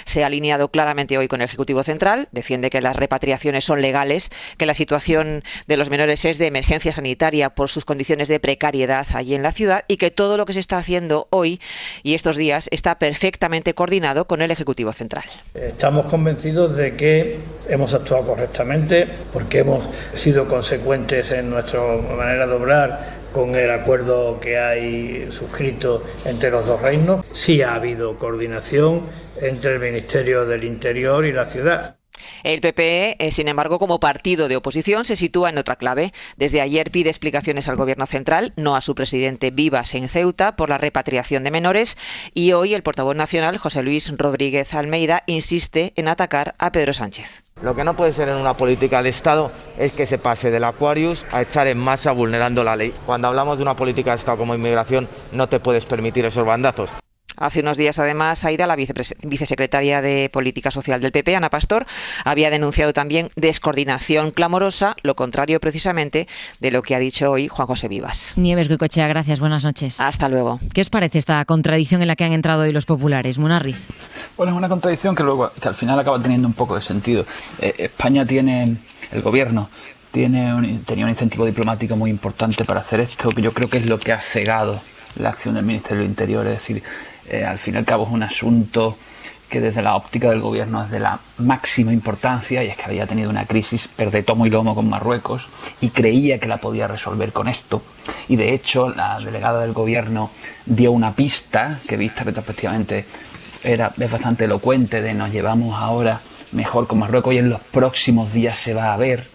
se ha alineado claramente hoy con el Ejecutivo Central, defiende que las repatriaciones son legales, que la situación de los menores es de emergencia sanitaria por sus condiciones de precariedad allí en la ciudad y que todo lo que se está haciendo hoy y estos días está perfectamente coordinado con el Ejecutivo Central. Estamos convencidos de que hemos actuado correctamente porque hemos sido consecuentes en nuestra manera de obrar con el acuerdo que hay suscrito entre los dos reinos. Sí ha habido coordinación entre el Ministerio del Interior y la ciudad. El PP, sin embargo, como partido de oposición, se sitúa en otra clave. Desde ayer pide explicaciones al Gobierno central, no a su presidente Vivas en Ceuta, por la repatriación de menores, y hoy el portavoz nacional, José Luis Rodríguez Almeida, insiste en atacar a Pedro Sánchez. Lo que no puede ser en una política de Estado es que se pase del Aquarius a echar en masa vulnerando la ley. Cuando hablamos de una política de Estado como inmigración, no te puedes permitir esos bandazos. Hace unos días, además, Aida, la vicesecretaria de Política Social del PP, Ana Pastor, había denunciado también descoordinación clamorosa, lo contrario precisamente de lo que ha dicho hoy Juan José Vivas. Nieves Goicoechea, gracias, buenas noches. Hasta luego. ¿Qué os parece esta contradicción en la que han entrado hoy los populares? Munarriz. Bueno, es una contradicción que al final acaba teniendo un poco de sentido. España tiene, el gobierno tenía un incentivo diplomático muy importante para hacer esto, que yo creo que es lo que ha cegado la acción del Ministerio del Interior, es decir, al fin y al cabo es un asunto que desde la óptica del gobierno es de la máxima importancia, y es que había tenido una crisis de tomo y lomo con Marruecos y creía que la podía resolver con esto, y de hecho la delegada del gobierno dio una pista que, vista retrospectivamente, es bastante elocuente, de nos llevamos ahora mejor con Marruecos y en los próximos días se va a ver,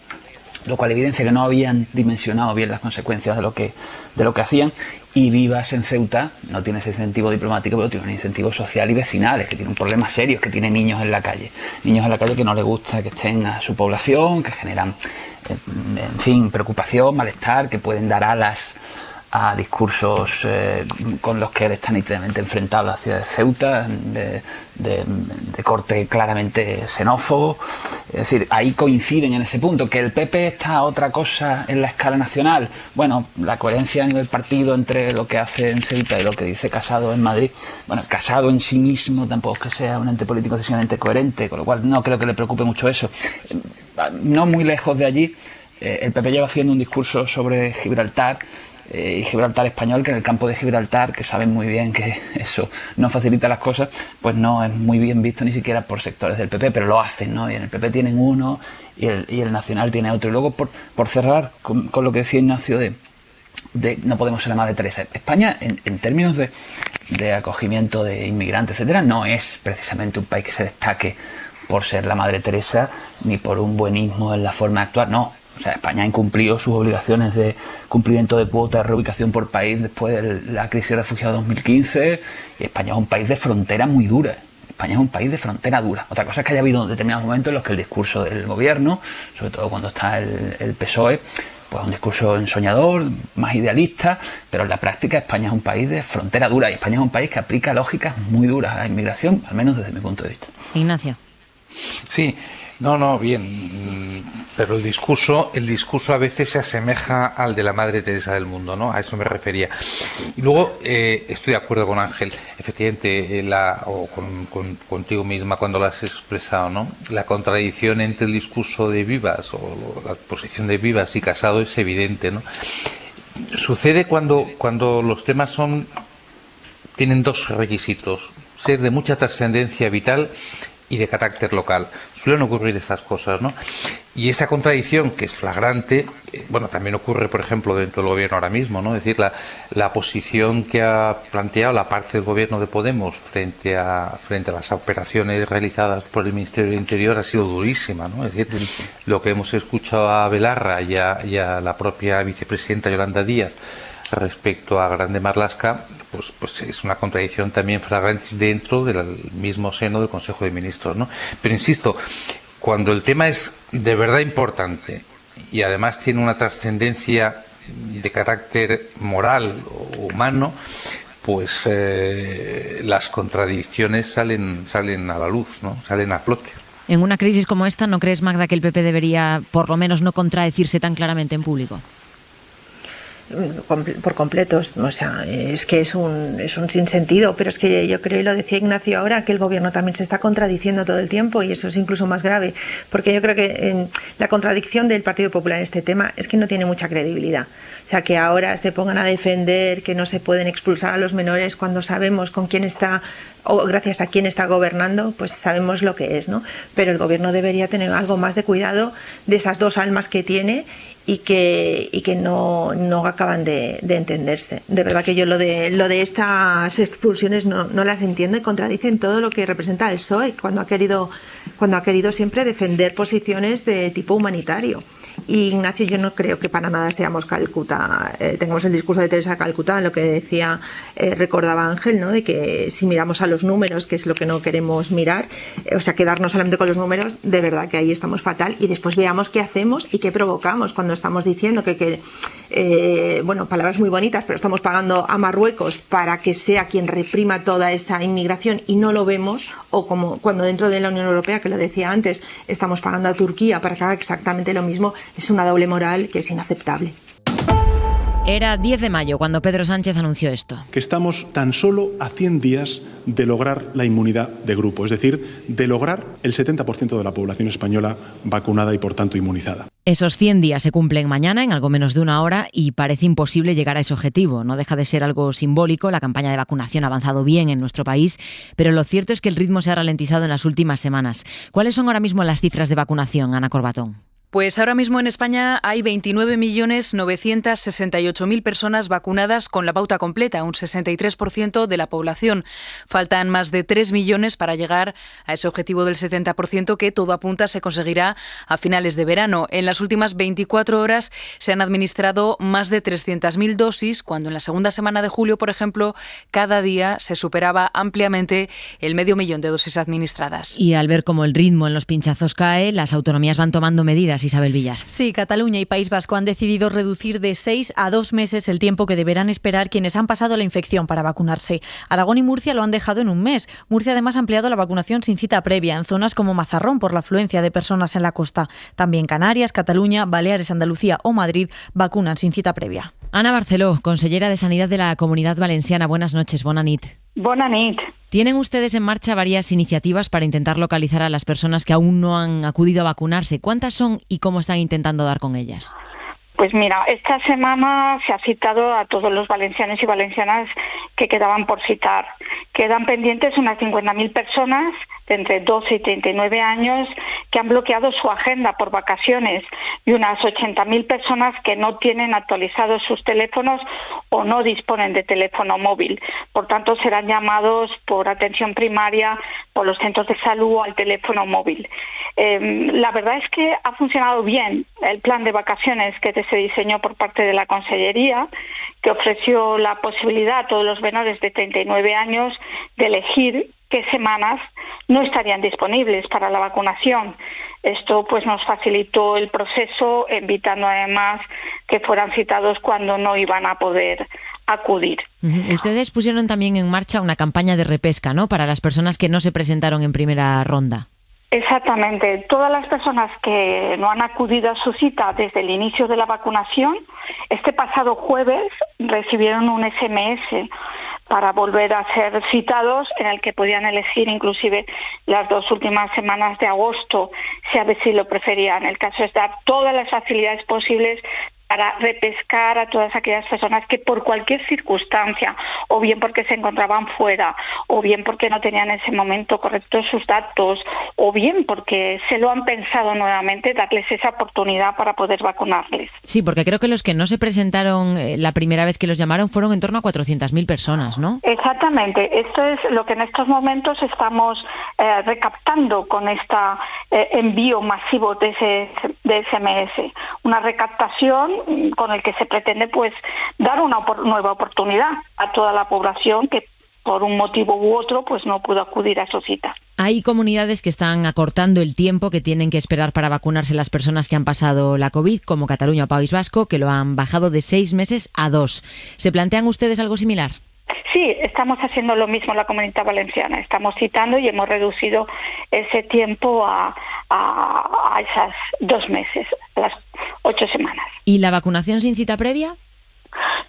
lo cual evidencia que no habían dimensionado bien las consecuencias de lo que hacían. Y Vivas en Ceuta no tiene ese incentivo diplomático, pero tiene un incentivo social y vecinal, es que tiene un problema serio, es que tiene niños en la calle que no le gusta que estén a su población, que generan, en fin, preocupación, malestar, que pueden dar alas a discursos con los que él está nítidamente enfrentado, la ciudad de Ceuta, de corte claramente xenófobo. Es decir, ahí coinciden en ese punto. Que el PP está a otra cosa en la escala nacional, bueno, la coherencia a nivel partido entre lo que hace en Ceuta y lo que dice Casado en Madrid, bueno, Casado en sí mismo tampoco es que sea un ente político excesivamente coherente, con lo cual no creo que le preocupe mucho eso. No muy lejos de allí, el PP lleva haciendo un discurso sobre Gibraltar, y Gibraltar español, que en el campo de Gibraltar, que saben muy bien que eso no facilita las cosas, pues no es muy bien visto ni siquiera por sectores del PP, pero lo hacen, ¿no? Y en el PP tienen uno y el Nacional tiene otro. Y luego, por cerrar con lo que decía Ignacio de no podemos ser la Madre Teresa. España, en términos de acogimiento de inmigrantes, etcétera, no es precisamente un país que se destaque por ser la Madre Teresa ni por un buenismo en la forma de actuar, no. O sea, España ha incumplido sus obligaciones de cumplimiento de cuotas de reubicación por país después de la crisis de refugiados 2015, y España es un país de frontera muy dura. España es un país de frontera dura. Otra cosa es que haya habido determinados momentos en los que el discurso del gobierno, sobre todo cuando está el PSOE, pues un discurso ensoñador, más idealista, pero en la práctica España es un país de frontera dura, y España es un país que aplica lógicas muy duras a la inmigración, al menos desde mi punto de vista. Ignacio. Sí. No, bien, pero el discurso a veces se asemeja al de la Madre Teresa del mundo, ¿no? A eso me refería. Y luego estoy de acuerdo con Ángel, efectivamente, contigo misma cuando lo has expresado, ¿no? La contradicción entre el discurso de Vivas o la posición de Vivas y Casado es evidente, ¿no? Sucede cuando los temas tienen dos requisitos: ser de mucha trascendencia vital y de carácter local. Suelen ocurrir estas cosas, ¿no? Y esa contradicción, que es flagrante, bueno, también ocurre, por ejemplo, dentro del gobierno ahora mismo, ¿no? Es decir, la posición que ha planteado la parte del gobierno de Podemos frente a las operaciones realizadas por el Ministerio del Interior ha sido durísima, ¿no? Es decir, lo que hemos escuchado a Belarra y a la propia vicepresidenta Yolanda Díaz respecto a Grande Marlaska, pues es una contradicción también flagrante dentro del mismo seno del Consejo de Ministros, ¿no? Pero insisto, cuando el tema es de verdad importante y además tiene una trascendencia de carácter moral o humano, pues las contradicciones salen a la luz, ¿no? Salen a flote. En una crisis como esta, ¿no crees, Magda, que el PP debería por lo menos no contradecirse tan claramente en público? Por completo, o sea, es que es un sinsentido, pero es que yo creo, y lo decía Ignacio ahora, que el gobierno también se está contradiciendo todo el tiempo, y eso es incluso más grave, porque yo creo que la contradicción del Partido Popular en este tema es que no tiene mucha credibilidad. O sea, que ahora se pongan a defender que no se pueden expulsar a los menores cuando sabemos con quién está o gracias a quién está gobernando, pues sabemos lo que es, ¿no? Pero el gobierno debería tener algo más de cuidado de esas dos almas que tiene y que no acaban de entenderse. De verdad que yo lo de estas expulsiones no las entiendo y contradicen todo lo que representa el PSOE cuando ha querido siempre defender posiciones de tipo humanitario. Y Ignacio, yo no creo que para nada seamos Calcuta, tengamos el discurso de Teresa de Calcuta, lo que decía, recordaba Ángel, ¿no? De que si miramos a los números, que es lo que no queremos mirar, o sea, quedarnos solamente con los números, de verdad que ahí estamos fatal, y después veamos qué hacemos y qué provocamos cuando estamos diciendo bueno, palabras muy bonitas, pero estamos pagando a Marruecos para que sea quien reprima toda esa inmigración y no lo vemos, o como cuando dentro de la Unión Europea, que lo decía antes, estamos pagando a Turquía para que haga exactamente lo mismo. Es una doble moral que es inaceptable. Era 10 de mayo cuando Pedro Sánchez anunció esto. Que estamos tan solo a 100 días de lograr la inmunidad de grupo, es decir, de lograr el 70% de la población española vacunada y, por tanto, inmunizada. Esos 100 días se cumplen mañana, en algo menos de una hora, y parece imposible llegar a ese objetivo. No deja de ser algo simbólico. La campaña de vacunación ha avanzado bien en nuestro país, pero lo cierto es que el ritmo se ha ralentizado en las últimas semanas. ¿Cuáles son ahora mismo las cifras de vacunación, Ana Corbatón? Pues ahora mismo en España hay 29.968.000 personas vacunadas con la pauta completa, un 63% de la población. Faltan más de 3 millones para llegar a ese objetivo del 70% que todo apunta se conseguirá a finales de verano. En las últimas 24 horas se han administrado más de 300.000 dosis, cuando en la segunda semana de julio, por ejemplo, cada día se superaba ampliamente el 500.000 de dosis administradas. Y al ver cómo el ritmo en los pinchazos cae, las autonomías van tomando medidas. Isabel Villar. Sí, Cataluña y País Vasco han decidido reducir de 6 a 2 meses el tiempo que deberán esperar quienes han pasado la infección para vacunarse. Aragón y Murcia lo han dejado en un mes. Murcia además ha ampliado la vacunación sin cita previa en zonas como Mazarrón por la afluencia de personas en la costa. También Canarias, Cataluña, Baleares, Andalucía o Madrid vacunan sin cita previa. Ana Barceló, consellera de Sanidad de la Comunidad Valenciana. Buenas noches, bona nit. Bona nit. ¿Tienen ustedes en marcha varias iniciativas para intentar localizar a las personas que aún no han acudido a vacunarse? ¿Cuántas son y cómo están intentando dar con ellas? Pues mira, esta semana se ha citado a todos los valencianos y valencianas que quedaban por citar. Quedan pendientes unas 50.000 personas de entre 12 y 39 años que han bloqueado su agenda por vacaciones y unas 80.000 personas que no tienen actualizados sus teléfonos o no disponen de teléfono móvil. Por tanto, serán llamados por atención primaria, por los centros de salud o al teléfono móvil. La verdad es que ha funcionado bien el plan de vacaciones que se diseñó por parte de la Consellería, que ofreció la posibilidad a todos los menores de 39 años de elegir qué semanas no estarían disponibles para la vacunación. Esto pues nos facilitó el proceso, evitando además que fueran citados cuando no iban a poder acudir. Ustedes pusieron también en marcha una campaña de repesca, ¿no?, para las personas que no se presentaron en primera ronda. Exactamente. Todas las personas que no han acudido a su cita desde el inicio de la vacunación, este pasado jueves recibieron un SMS para volver a ser citados, en el que podían elegir inclusive las 2 últimas semanas de agosto, si a ver si lo preferían. El caso es dar todas las facilidades posibles para repescar a todas aquellas personas que por cualquier circunstancia, o bien porque se encontraban fuera, o bien porque no tenían en ese momento correctos sus datos, o bien porque se lo han pensado nuevamente, darles esa oportunidad para poder vacunarles. Sí, porque creo que los que no se presentaron la primera vez que los llamaron fueron en torno a 400.000 personas, ¿no? Exactamente. Esto es lo que en estos momentos estamos recaptando con este envío masivo de SMS. Una recaptación con el que se pretende pues dar una nueva oportunidad a toda la población que por un motivo u otro pues no pudo acudir a su cita. Hay comunidades que están acortando el tiempo que tienen que esperar para vacunarse las personas que han pasado la COVID, como Cataluña o País Vasco, que lo han bajado de 6 meses a 2. ¿Se plantean ustedes algo similar? Sí, estamos haciendo lo mismo en la Comunidad Valenciana. Estamos citando y hemos reducido ese tiempo a esas 2 meses, a las 8 semanas. ¿Y la vacunación sin cita previa?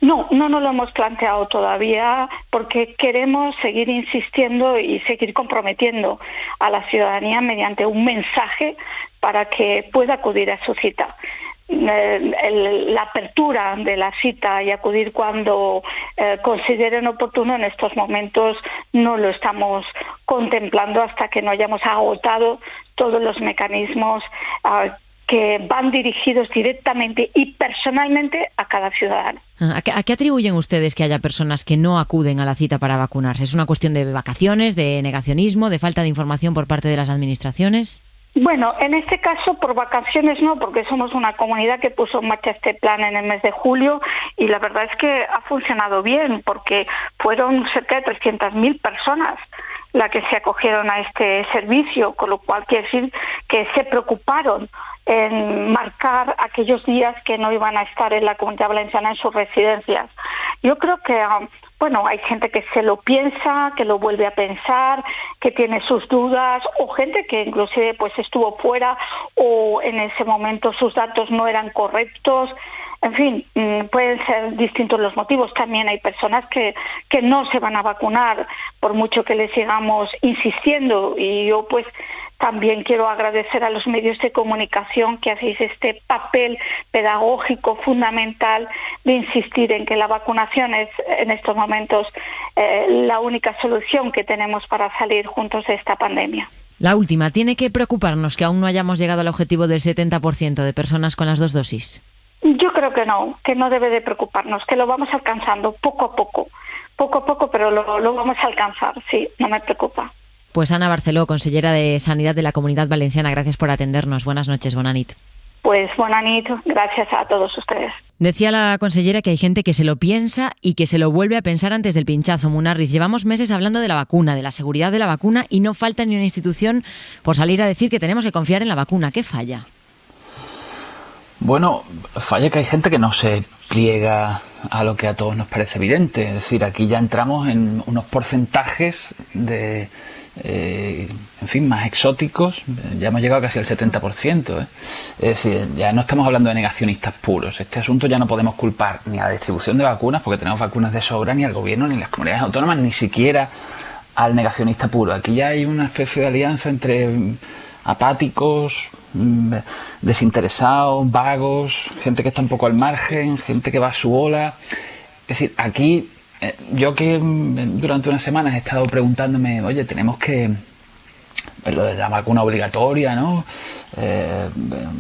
No nos lo hemos planteado todavía porque queremos seguir insistiendo y seguir comprometiendo a la ciudadanía mediante un mensaje para que pueda acudir a su cita. La apertura de la cita y acudir cuando consideren oportuno en estos momentos no lo estamos contemplando hasta que no hayamos agotado todos los mecanismos que van dirigidos directamente y personalmente a cada ciudadano. ¿A qué atribuyen ustedes que haya personas que no acuden a la cita para vacunarse? ¿Es una cuestión de vacaciones, de negacionismo, de falta de información por parte de las administraciones? Bueno, en este caso por vacaciones no, porque somos una comunidad que puso en marcha este plan en el mes de julio y la verdad es que ha funcionado bien porque fueron cerca de 300.000 personas las que se acogieron a este servicio, con lo cual quiere decir que se preocuparon en marcar aquellos días que no iban a estar en la Comunidad Valenciana en sus residencias. Yo creo que hay gente que se lo piensa, que lo vuelve a pensar, que tiene sus dudas, o gente que inclusive pues estuvo fuera o en ese momento sus datos no eran correctos. En fin, pueden ser distintos los motivos. También hay personas que no se van a vacunar por mucho que les sigamos insistiendo, y yo pues también quiero agradecer a los medios de comunicación que hacéis este papel pedagógico fundamental de insistir en que la vacunación es en estos momentos la única solución que tenemos para salir juntos de esta pandemia. La última, ¿tiene que preocuparnos que aún no hayamos llegado al objetivo del 70% de personas con las 2 dosis? Yo creo que no debe de preocuparnos, que lo vamos alcanzando poco a poco, pero lo vamos a alcanzar, sí, no me preocupa. Pues Ana Barceló, consellera de Sanidad de la Comunidad Valenciana, gracias por atendernos. Buenas noches, bona nit. Pues bona nit, gracias a todos ustedes. Decía la consellera que hay gente que se lo piensa y que se lo vuelve a pensar antes del pinchazo. Munarriz, llevamos meses hablando de la vacuna, de la seguridad de la vacuna, y no falta ni una institución por salir a decir que tenemos que confiar en la vacuna. ¿Qué falla? Bueno, falla que hay gente que no se pliega a lo que a todos nos parece evidente. Es decir, aquí ya entramos en unos porcentajes de... más exóticos. Ya hemos llegado casi al 70%. Es decir, ya no estamos hablando de negacionistas puros. Este asunto ya no podemos culpar ni a la distribución de vacunas, porque tenemos vacunas de sobra, ni al gobierno, ni a las comunidades autónomas, ni siquiera al negacionista puro. Aquí ya hay una especie de alianza entre apáticos, desinteresados, vagos, gente que está un poco al margen, gente que va a su bola. Es decir, aquí yo que durante unas semanas he estado preguntándome, oye, tenemos que lo de la vacuna obligatoria, ¿no?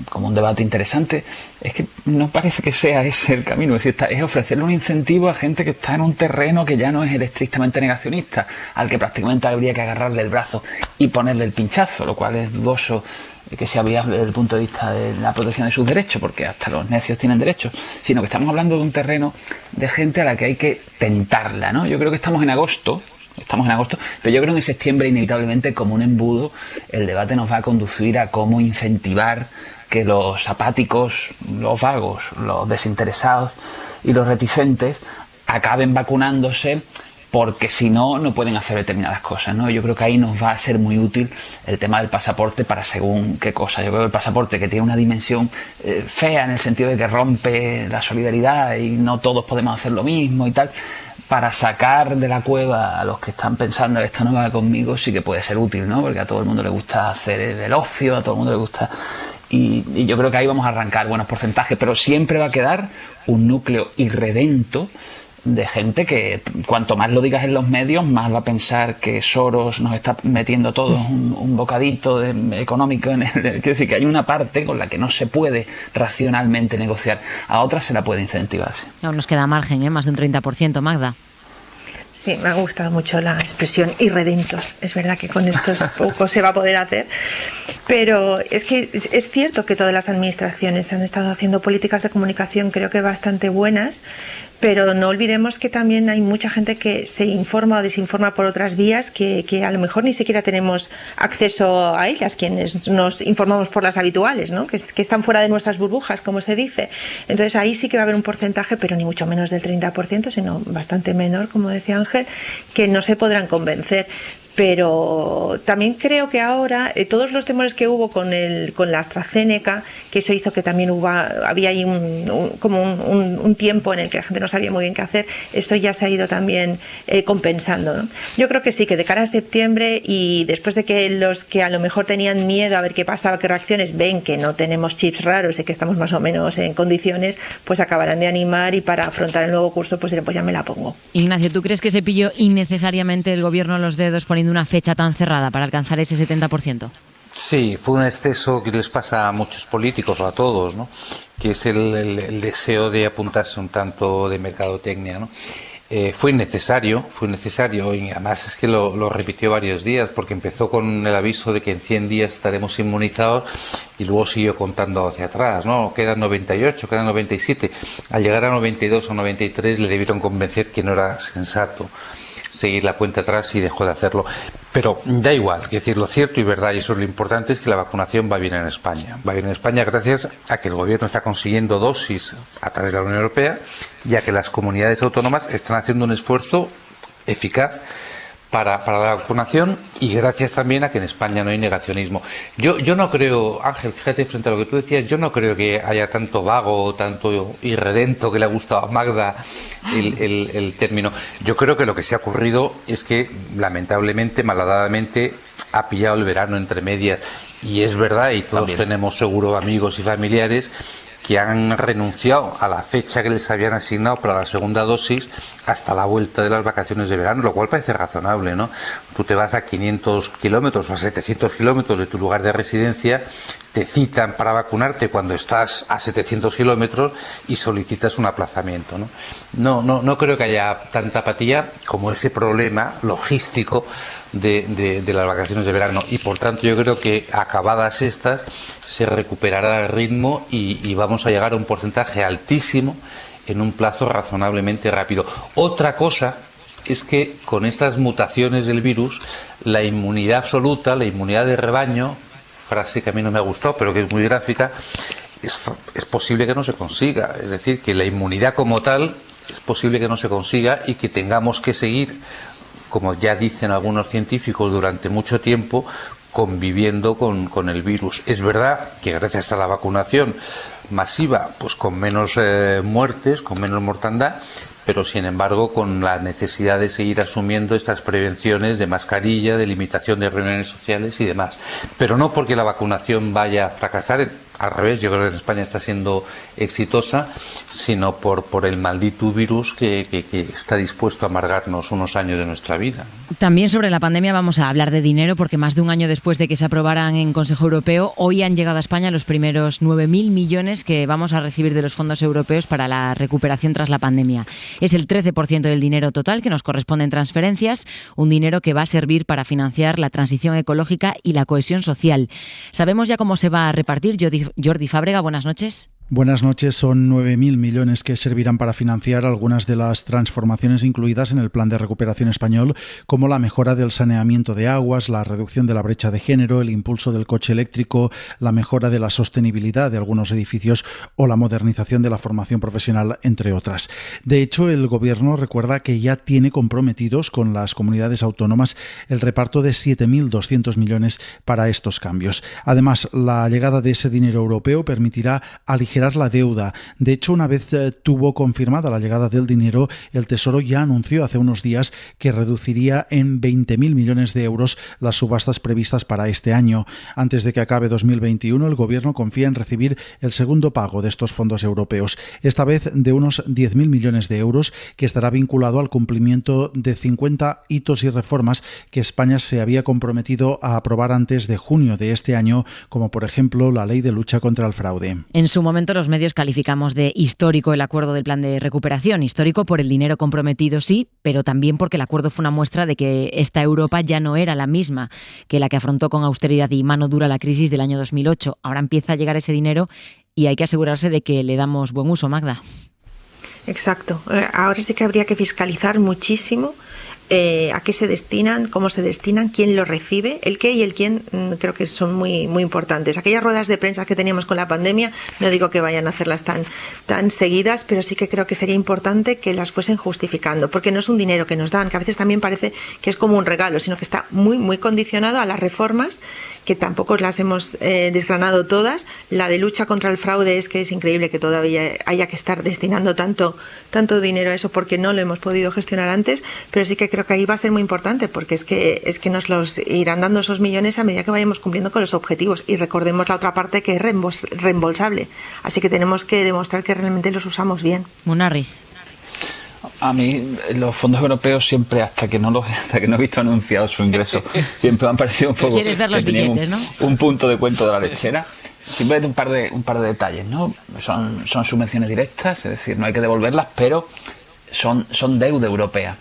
Como un debate interesante. Es que no parece que sea ese el camino. Es decir, es ofrecerle un incentivo a gente que está en un terreno que ya no es el estrictamente negacionista, al que prácticamente habría que agarrarle el brazo y ponerle el pinchazo, lo cual es dudoso que sea viable desde el punto de vista de la protección de sus derechos, porque hasta los necios tienen derechos, sino que estamos hablando de un terreno de gente a la que hay que tentarla, ¿no? Yo creo que estamos en agosto, pero yo creo que en septiembre inevitablemente, como un embudo, el debate nos va a conducir a cómo incentivar que los apáticos, los vagos, los desinteresados y los reticentes acaben vacunándose, porque si no, no pueden hacer determinadas cosas, ¿no? Yo creo que ahí nos va a ser muy útil el tema del pasaporte para según qué cosa. Yo creo que el pasaporte, que tiene una dimensión fea en el sentido de que rompe la solidaridad y no todos podemos hacer lo mismo y tal, para sacar de la cueva a los que están pensando esto no va conmigo, sí que puede ser útil, ¿no? Porque a todo el mundo le gusta hacer el ocio, a todo el mundo le gusta... Y yo creo que ahí vamos a arrancar buenos porcentajes, pero siempre va a quedar un núcleo irredento de gente que cuanto más lo digas en los medios, más va a pensar que Soros nos está metiendo todos un bocadito económico en el... Quiero decir que hay una parte con la que no se puede racionalmente negociar, a otras se la puede incentivar. Sí. Aún nos queda margen, más de un 30%, Magda. Sí, me ha gustado mucho la expresión irredentos. Es verdad que con esto poco se va a poder hacer, pero es que es cierto que todas las administraciones han estado haciendo políticas de comunicación, creo que bastante buenas, pero no olvidemos que también hay mucha gente que se informa o desinforma por otras vías que a lo mejor ni siquiera tenemos acceso a ellas, quienes nos informamos por las habituales, ¿no? que están fuera de nuestras burbujas, como se dice. Entonces ahí sí que va a haber un porcentaje, pero ni mucho menos del 30%, sino bastante menor, como decía Ángel, que no se podrán convencer. Pero también creo que ahora todos los temores que hubo con la AstraZeneca, que eso hizo que también había ahí un tiempo en el que la gente no sabía muy bien qué hacer, eso ya se ha ido también compensando, ¿no? Yo creo que sí, que de cara a septiembre, y después de que los que a lo mejor tenían miedo a ver qué pasaba, qué reacciones, ven que no tenemos chips raros y que estamos más o menos en condiciones, pues acabarán de animar, y para afrontar el nuevo curso pues ya me la pongo. Ignacio, ¿tú crees que se pilló innecesariamente el gobierno los dedos poniendo una fecha tan cerrada para alcanzar ese 70%? Sí, fue un exceso que les pasa a muchos políticos o a todos, ¿no? Que es el deseo de apuntarse un tanto de mercadotecnia, ¿no? Fue innecesario y además es que lo repitió varios días porque empezó con el aviso de que en 100 días estaremos inmunizados y luego siguió contando hacia atrás, ¿no? Quedan 98, quedan 97. Al llegar a 92 o 93 le debieron convencer que no era sensato seguir la cuenta atrás y dejó de hacerlo. Pero da igual, es decir, lo cierto y verdad, y eso es lo importante, es que la vacunación va bien en España. Va bien en España gracias a que el gobierno está consiguiendo dosis a través de la Unión Europea y a que las comunidades autónomas están haciendo un esfuerzo eficaz para la vacunación, y gracias también a que en España no hay negacionismo. Yo no creo, Ángel, fíjate, frente a lo que tú decías, yo no creo que haya tanto vago, tanto irredento, que le ha gustado a Magda el término. Yo creo que lo que se ha ocurrido es que, lamentablemente, malhadadamente, ha pillado el verano entre medias, y es verdad, y todos tenemos seguro amigos y familiares que han renunciado a la fecha que les habían asignado para la segunda dosis hasta la vuelta de las vacaciones de verano, lo cual parece razonable, ¿no? Tú te vas a 500 kilómetros o a 700 kilómetros de tu lugar de residencia, te citan para vacunarte cuando estás a 700 kilómetros y solicitas un aplazamiento, ¿no? No creo que haya tanta apatía como ese problema logístico de las vacaciones de verano, y por tanto yo creo que acabadas estas se recuperará el ritmo y vamos a llegar a un porcentaje altísimo en un plazo razonablemente rápido. Otra cosa es que con estas mutaciones del virus, la inmunidad absoluta, la inmunidad de rebaño, frase que a mí no me ha gustado pero que es muy gráfica, es posible que no se consiga. Es decir, que la inmunidad como tal es posible que no se consiga y que tengamos que seguir, como ya dicen algunos científicos, durante mucho tiempo conviviendo con el virus. Es verdad que gracias a la vacunación masiva, pues con menos muertes, con menos mortandad, pero sin embargo con la necesidad de seguir asumiendo estas prevenciones de mascarilla, de limitación de reuniones sociales y demás. Pero no porque la vacunación vaya a fracasar, al revés, yo creo que en España está siendo exitosa, sino por el maldito virus que está dispuesto a amargarnos unos años de nuestra vida. También sobre la pandemia vamos a hablar de dinero, porque más de un año después de que se aprobaran en Consejo Europeo, hoy han llegado a España los primeros 9.000 millones que vamos a recibir de los fondos europeos para la recuperación tras la pandemia. Es el 13% del dinero total que nos corresponde en transferencias, un dinero que va a servir para financiar la transición ecológica y la cohesión social. ¿Sabemos ya cómo se va a repartir? Jordi Fábrega, buenas noches. Buenas noches. Son 9.000 millones que servirán para financiar algunas de las transformaciones incluidas en el Plan de Recuperación Español, como la mejora del saneamiento de aguas, la reducción de la brecha de género, el impulso del coche eléctrico, la mejora de la sostenibilidad de algunos edificios o la modernización de la formación profesional, entre otras. De hecho, el Gobierno recuerda que ya tiene comprometidos con las comunidades autónomas el reparto de 7.200 millones para estos cambios. Además, la llegada de ese dinero europeo permitirá aligerar la deuda. De hecho, una vez tuvo confirmada la llegada del dinero, el Tesoro ya anunció hace unos días que reduciría en 20.000 millones de euros las subastas previstas para este año. Antes de que acabe 2021, el Gobierno confía en recibir el segundo pago de estos fondos europeos, esta vez de unos 10.000 millones de euros, que estará vinculado al cumplimiento de 50 hitos y reformas que España se había comprometido a aprobar antes de junio de este año, como por ejemplo la Ley de Lucha contra el Fraude. En su momento los medios calificamos de histórico el acuerdo del plan de recuperación. Histórico por el dinero comprometido, sí, pero también porque el acuerdo fue una muestra de que esta Europa ya no era la misma que la que afrontó con austeridad y mano dura la crisis del año 2008. Ahora empieza a llegar ese dinero y hay que asegurarse de que le damos buen uso, Magda. Exacto. Ahora sí que habría que fiscalizar muchísimo a qué se destinan, cómo se destinan, quién lo recibe, el qué y el quién. Creo que son muy importantes. Aquellas ruedas de prensa que teníamos con la pandemia, no digo que vayan a hacerlas tan seguidas, pero sí que creo que sería importante que las fuesen justificando, porque no es un dinero que nos dan, que a veces también parece que es como un regalo, sino que está muy condicionado a las reformas, que tampoco las hemos desgranado todas. La de lucha contra el fraude es que es increíble que todavía haya que estar destinando tanto dinero a eso, porque no lo hemos podido gestionar antes, pero sí que creo que ahí va a ser muy importante, porque es que nos los irán dando esos millones a medida que vayamos cumpliendo con los objetivos. Y recordemos la otra parte, que es reembolsable. Así que tenemos que demostrar que realmente los usamos bien. Munarriz. A mí los fondos europeos siempre, hasta que no he visto anunciado su ingreso, siempre me han parecido un poco... ¿Quieres ver los billetes, no? Un punto de cuento de la lechera. Simplemente un par de detalles, ¿no? Son subvenciones directas, es decir, no hay que devolverlas, pero son deuda europea.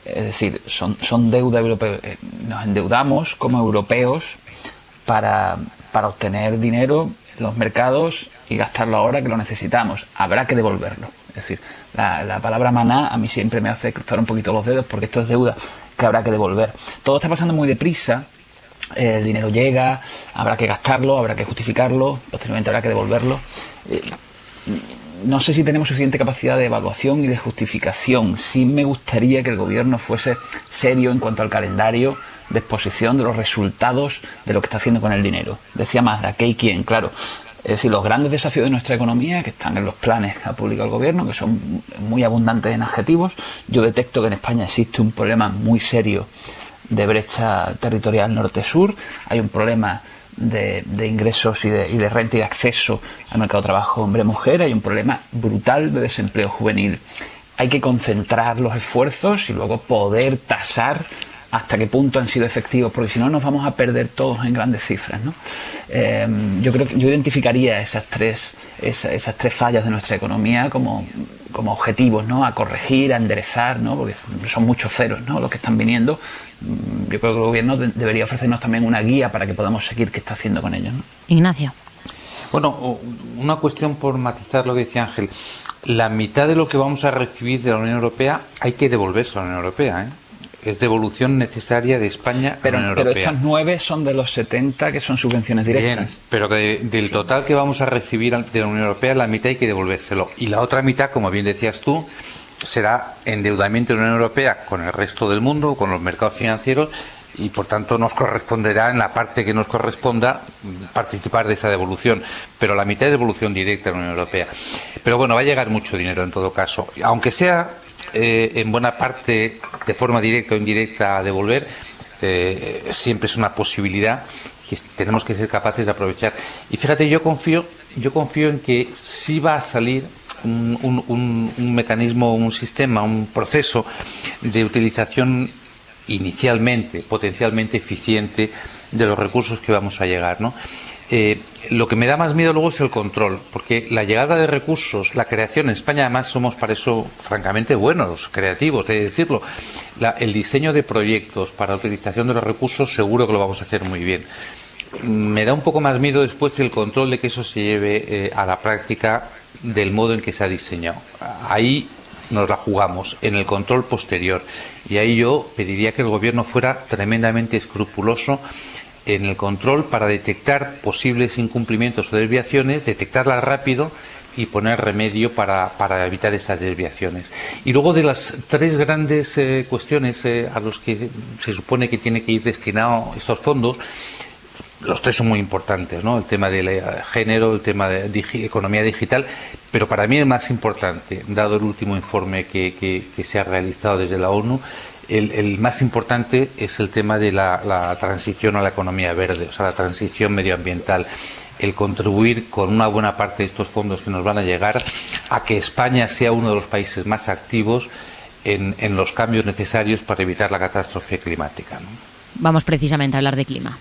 Es decir, son deuda europea. Nos endeudamos como europeos para obtener dinero en los mercados y gastarlo ahora que lo necesitamos. Habrá que devolverlo. Es decir, la palabra maná a mí siempre me hace cruzar un poquito los dedos, porque esto es deuda que habrá que devolver. Todo está pasando muy deprisa. El dinero llega, habrá que gastarlo, habrá que justificarlo, posteriormente habrá que devolverlo. No sé si tenemos suficiente capacidad de evaluación y de justificación. Sí me gustaría que el gobierno fuese serio en cuanto al calendario de exposición de los resultados de lo que está haciendo con el dinero. Decía Magda, ¿qué y quién? Claro. Es decir, los grandes desafíos de nuestra economía, que están en los planes que ha publicado el gobierno, que son muy abundantes en adjetivos. Yo detecto que en España existe un problema muy serio de brecha territorial norte-sur, hay un problema de ingresos y de renta y de acceso al mercado de trabajo hombre-mujer, hay un problema brutal de desempleo juvenil. Hay que concentrar los esfuerzos y luego poder tasar hasta qué punto han sido efectivos, porque si no nos vamos a perder todos en grandes cifras, ¿no? Yo creo que yo identificaría esas tres fallas de nuestra economía como objetivos, ¿no? A corregir, a enderezar, ¿no? Porque son muchos ceros, ¿no? Los que están viniendo. Yo creo que el gobierno debería ofrecernos también una guía para que podamos seguir qué está haciendo con ellos, ¿no? Ignacio. Bueno, una cuestión por matizar lo que decía Ángel. La mitad de lo que vamos a recibir de la Unión Europea hay que devolverse a la Unión Europea, ¿eh? Es devolución necesaria de España a la Unión Europea. Pero estas 9 son de los 70 que son subvenciones directas. Bien, pero que del total que vamos a recibir de la Unión Europea, la mitad hay que devolvérselo. Y la otra mitad, como bien decías tú, será endeudamiento de la Unión Europea con el resto del mundo, con los mercados financieros, y por tanto nos corresponderá, en la parte que nos corresponda, participar de esa devolución. Pero la mitad es devolución directa a la Unión Europea. Pero bueno, va a llegar mucho dinero en todo caso. Aunque sea en buena parte de forma directa o indirecta a devolver, siempre es una posibilidad que tenemos que ser capaces de aprovechar. Y fíjate, yo confío en que sí va a salir un mecanismo, un sistema, un proceso de utilización inicialmente, potencialmente eficiente de los recursos que vamos a llegar, ¿no? Lo que me da más miedo luego es el control, porque la llegada de recursos, la creación, en España además somos para eso francamente buenos, creativos, de decirlo, el diseño de proyectos para la utilización de los recursos seguro que lo vamos a hacer muy bien. Me da un poco más miedo después el control de que eso se lleve a la práctica del modo en que se ha diseñado. Ahí nos la jugamos, en el control posterior, y ahí yo pediría que el gobierno fuera tremendamente escrupuloso en el control para detectar posibles incumplimientos o desviaciones, detectarlas rápido y poner remedio para evitar estas desviaciones. Y luego, de las 3 grandes cuestiones a los que se supone que tiene que ir destinado estos fondos, los 3 son muy importantes, ¿no? El tema del género, el tema de economía digital, pero para mí el más importante, dado el último informe que se ha realizado desde la ONU, el más importante es el tema de la transición a la economía verde, o sea, la transición medioambiental, el contribuir con una buena parte de estos fondos que nos van a llegar a que España sea uno de los países más activos en los cambios necesarios para evitar la catástrofe climática, ¿no? Vamos precisamente a hablar de clima.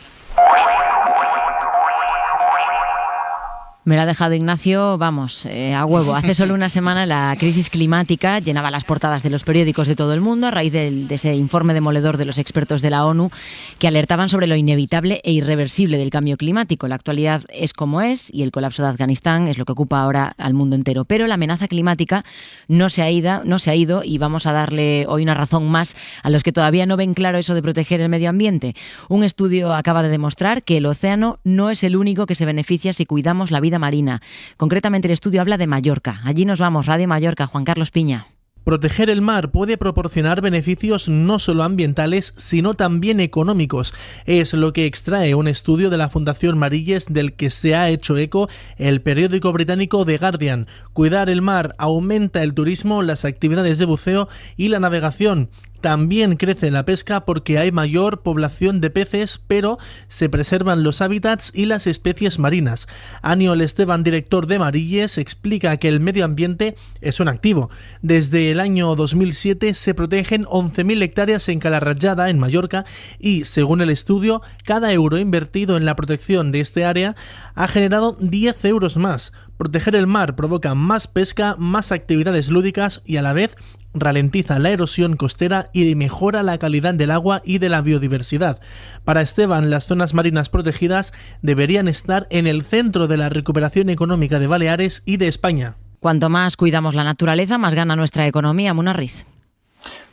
Me lo ha dejado Ignacio, vamos, a huevo. Hace solo una semana la crisis climática llenaba las portadas de los periódicos de todo el mundo a raíz de ese informe demoledor de los expertos de la ONU que alertaban sobre lo inevitable e irreversible del cambio climático. La actualidad es como es y el colapso de Afganistán es lo que ocupa ahora al mundo entero. Pero la amenaza climática no se ha ido y vamos a darle hoy una razón más a los que todavía no ven claro eso de proteger el medio ambiente. Un estudio acaba de demostrar que el océano no es el único que se beneficia si cuidamos la vida marina. Concretamente, el estudio habla de Mallorca. Allí nos vamos, Radio Mallorca, Juan Carlos Piña. Proteger el mar puede proporcionar beneficios no solo ambientales, sino también económicos. Es lo que extrae un estudio de la Fundación Marilles del que se ha hecho eco el periódico británico The Guardian. Cuidar el mar aumenta el turismo, las actividades de buceo y la navegación. También crece la pesca porque hay mayor población de peces, pero se preservan los hábitats y las especies marinas. Aniol Esteban, director de Marilles, explica que el medio ambiente es un activo. Desde el año 2007 se protegen 11.000 hectáreas en Cala Ratjada, en Mallorca, y, según el estudio, cada euro invertido en la protección de este área ha generado 10 euros más. Proteger el mar provoca más pesca, más actividades lúdicas y, a la vez, ralentiza la erosión costera y mejora la calidad del agua y de la biodiversidad. Para Esteban, las zonas marinas protegidas deberían estar en el centro de la recuperación económica de Baleares y de España. Cuanto más cuidamos la naturaleza, más gana nuestra economía. Munarriz.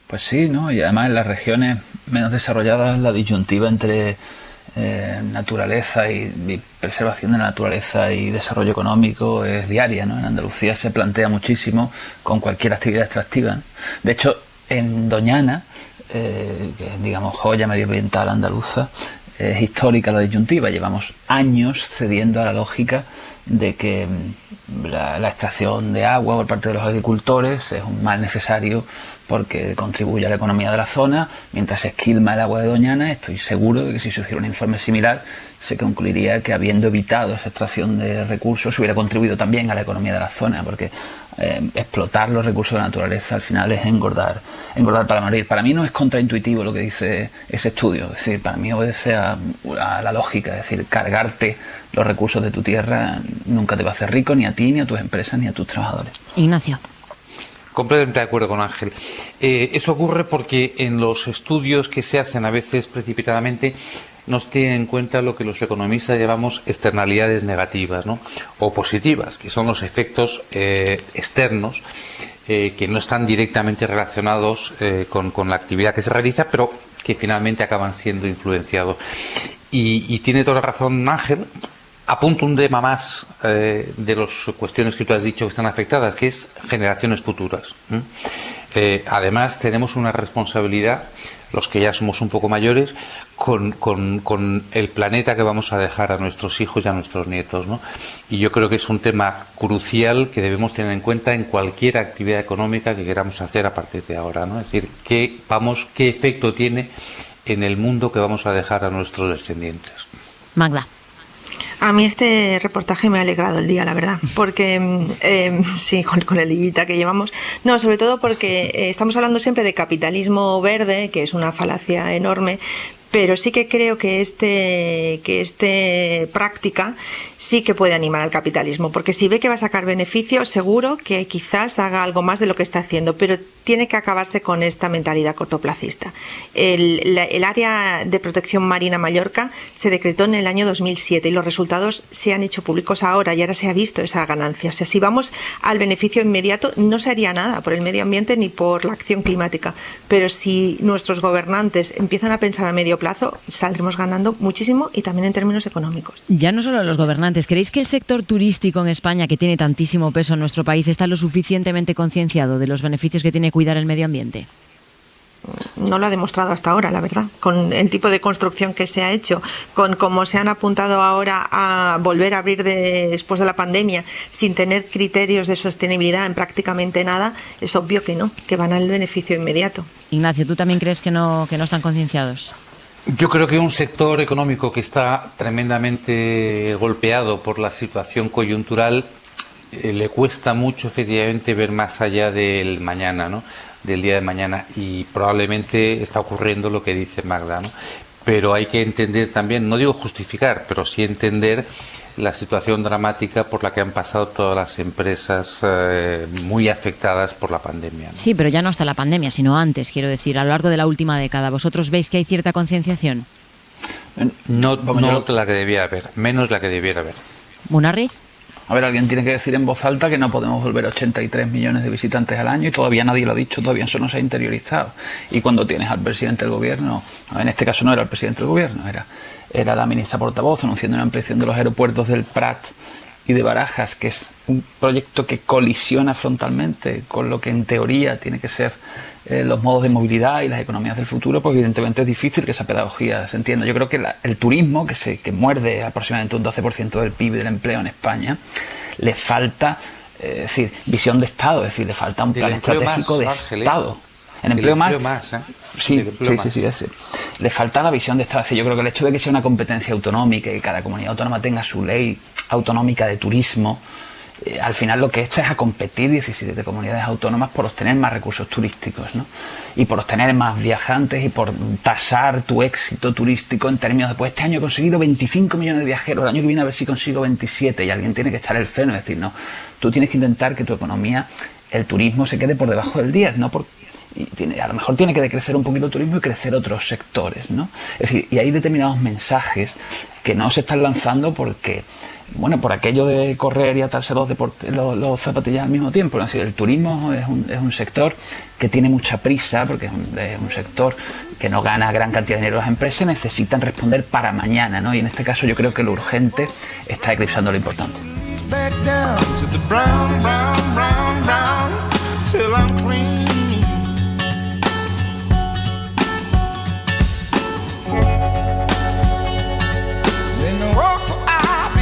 Pues sí, ¿no? Y además en las regiones menos desarrolladas la disyuntiva entre naturaleza y preservación de la naturaleza y desarrollo económico es diaria, ¿no? En Andalucía se plantea muchísimo con cualquier actividad extractiva, ¿no? De hecho, en Doñana, que es, digamos, joya medioambiental andaluza, es histórica la disyuntiva. Llevamos años cediendo a la lógica de que la extracción de agua por parte de los agricultores es un mal necesario porque contribuye a la economía de la zona. Mientras se esquilma el agua de Doñana, estoy seguro de que si se hiciera un informe similar se concluiría que, habiendo evitado esa extracción de recursos, hubiera contribuido también a la economía de la zona, porque explotar los recursos de la naturaleza al final es engordar para morir. Para mí no es contraintuitivo lo que dice ese estudio, es decir, para mí obedece a la lógica, es decir, cargarte los recursos de tu tierra nunca te va a hacer rico, ni a ti, ni a tus empresas, ni a tus trabajadores. Ignacio. Completamente de acuerdo con Ángel. Eso ocurre porque en los estudios que se hacen a veces precipitadamente no se tienen en cuenta lo que los economistas llamamos externalidades negativas, ¿no? O positivas, que son los efectos externos que no están directamente relacionados con la actividad que se realiza, pero que finalmente acaban siendo influenciados. Y tiene toda la razón Ángel. Apunto un tema más de las cuestiones que tú has dicho que están afectadas, que es generaciones futuras. Además, tenemos una responsabilidad, los que ya somos un poco mayores, con el planeta que vamos a dejar a nuestros hijos y a nuestros nietos, ¿no? Y yo creo que es un tema crucial que debemos tener en cuenta en cualquier actividad económica que queramos hacer a partir de ahora, ¿no? Es decir, qué efecto tiene en el mundo que vamos a dejar a nuestros descendientes. Magda. A mí este reportaje me ha alegrado el día, la verdad, porque sí, con el día que llevamos, no, sobre todo porque estamos hablando siempre de capitalismo verde, que es una falacia enorme, pero sí que creo que este práctica sí que puede animar al capitalismo, porque si ve que va a sacar beneficio, seguro que quizás haga algo más de lo que está haciendo, pero tiene que acabarse con esta mentalidad cortoplacista. El área de protección marina Mallorca se decretó en el año 2007 y los resultados se han hecho públicos ahora y ahora se ha visto esa ganancia. O sea, si vamos al beneficio inmediato, no se haría nada por el medio ambiente ni por la acción climática, pero si nuestros gobernantes empiezan a pensar a medio plazo, saldremos ganando muchísimo y también en términos económicos. Ya no solo los gobernantes, ¿creéis que el sector turístico en España, que tiene tantísimo peso en nuestro país, está lo suficientemente concienciado de los beneficios que tiene cuidar el medio ambiente? No lo ha demostrado hasta ahora, la verdad, con el tipo de construcción que se ha hecho, con cómo se han apuntado ahora a volver a abrir después de la pandemia sin tener criterios de sostenibilidad en prácticamente nada. Es obvio que no, que van al beneficio inmediato. Ignacio, ¿tú también crees que no están concienciados? Yo creo que un sector económico que está tremendamente golpeado por la situación coyuntural le cuesta mucho efectivamente ver más allá del mañana, ¿no? Del día de mañana, y probablemente está ocurriendo lo que dice Magda, ¿no? Pero hay que entender también, no digo justificar, pero sí entender la situación dramática por la que han pasado todas las empresas muy afectadas por la pandemia, ¿no? Sí, pero ya no hasta la pandemia, sino antes, quiero decir, a lo largo de la última década. ¿Vosotros veis que hay cierta concienciación? No la que debiera haber, menos la que debiera haber. ¿Munarriz? A ver, alguien tiene que decir en voz alta que no podemos volver a 83 millones de visitantes al año y todavía nadie lo ha dicho, todavía eso no se ha interiorizado. Y cuando tienes al presidente del gobierno, en este caso no era el presidente del gobierno, era la ministra portavoz anunciando una ampliación de los aeropuertos del Prat y de Barajas, que es un proyecto que colisiona frontalmente con lo que en teoría tiene que ser los modos de movilidad y las economías del futuro, pues evidentemente es difícil que esa pedagogía se entienda. Yo creo que el turismo, que muerde aproximadamente un 12% del PIB del empleo en España, le falta visión de Estado, es decir, le falta un plan estratégico de Estado. En empleo más. Sí, le falta la visión de Estado. Yo creo que el hecho de que sea una competencia autonómica y que cada comunidad autónoma tenga su ley autonómica de turismo, al final lo que echa es a competir 17 comunidades autónomas por obtener más recursos turísticos, ¿no? Y por obtener más viajantes y por tasar tu éxito turístico en términos de, pues este año he conseguido 25 millones de viajeros, el año que viene a ver si consigo 27, y alguien tiene que echar el freno y decir, no, tú tienes que intentar que tu economía, el turismo, se quede por debajo del 10, ¿no? A lo mejor tiene que decrecer un poquito el turismo y crecer otros sectores, ¿no? Es decir, y hay determinados mensajes que no se están lanzando porque, bueno, por aquello de correr y atarse los zapatillas al mismo tiempo, ¿no? Es decir, el turismo es un sector que tiene mucha prisa porque es un sector que no gana gran cantidad de dinero. Las empresas necesitan responder para mañana, ¿no? Y en este caso yo creo que lo urgente está eclipsando lo importante.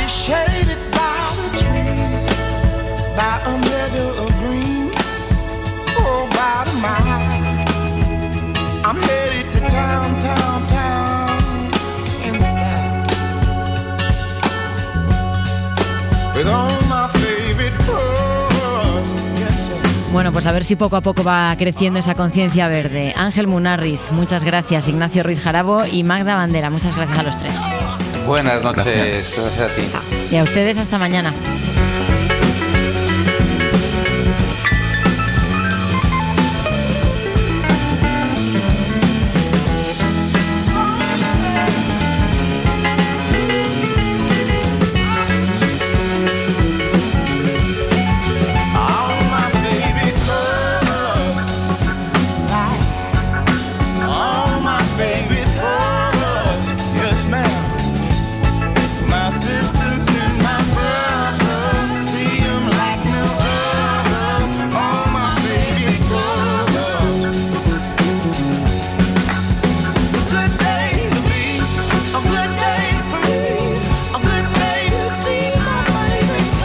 Shaded by the trees, by a meadow of green, oh, by the mile. I'm headed to town, town, town, in style, with all my favorite clothes. Yes, sir. Bueno, pues a ver si poco a poco va creciendo esa conciencia verde. Ángel Munarriz, muchas gracias. Ignacio Ruiz Jarabo y Magda Bandera, muchas gracias a los tres. Buenas noches, gracias a ti. Y a ustedes hasta mañana.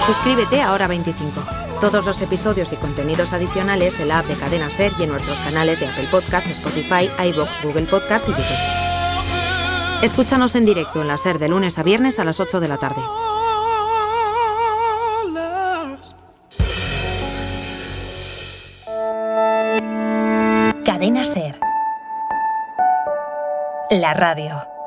Suscríbete a Hora 25. Todos los episodios y contenidos adicionales en la app de Cadena SER y en nuestros canales de Apple Podcast, Spotify, iVoox, Google Podcast y YouTube. Escúchanos en directo en la SER de lunes a viernes a las 8 de la tarde. Cadena SER. La radio.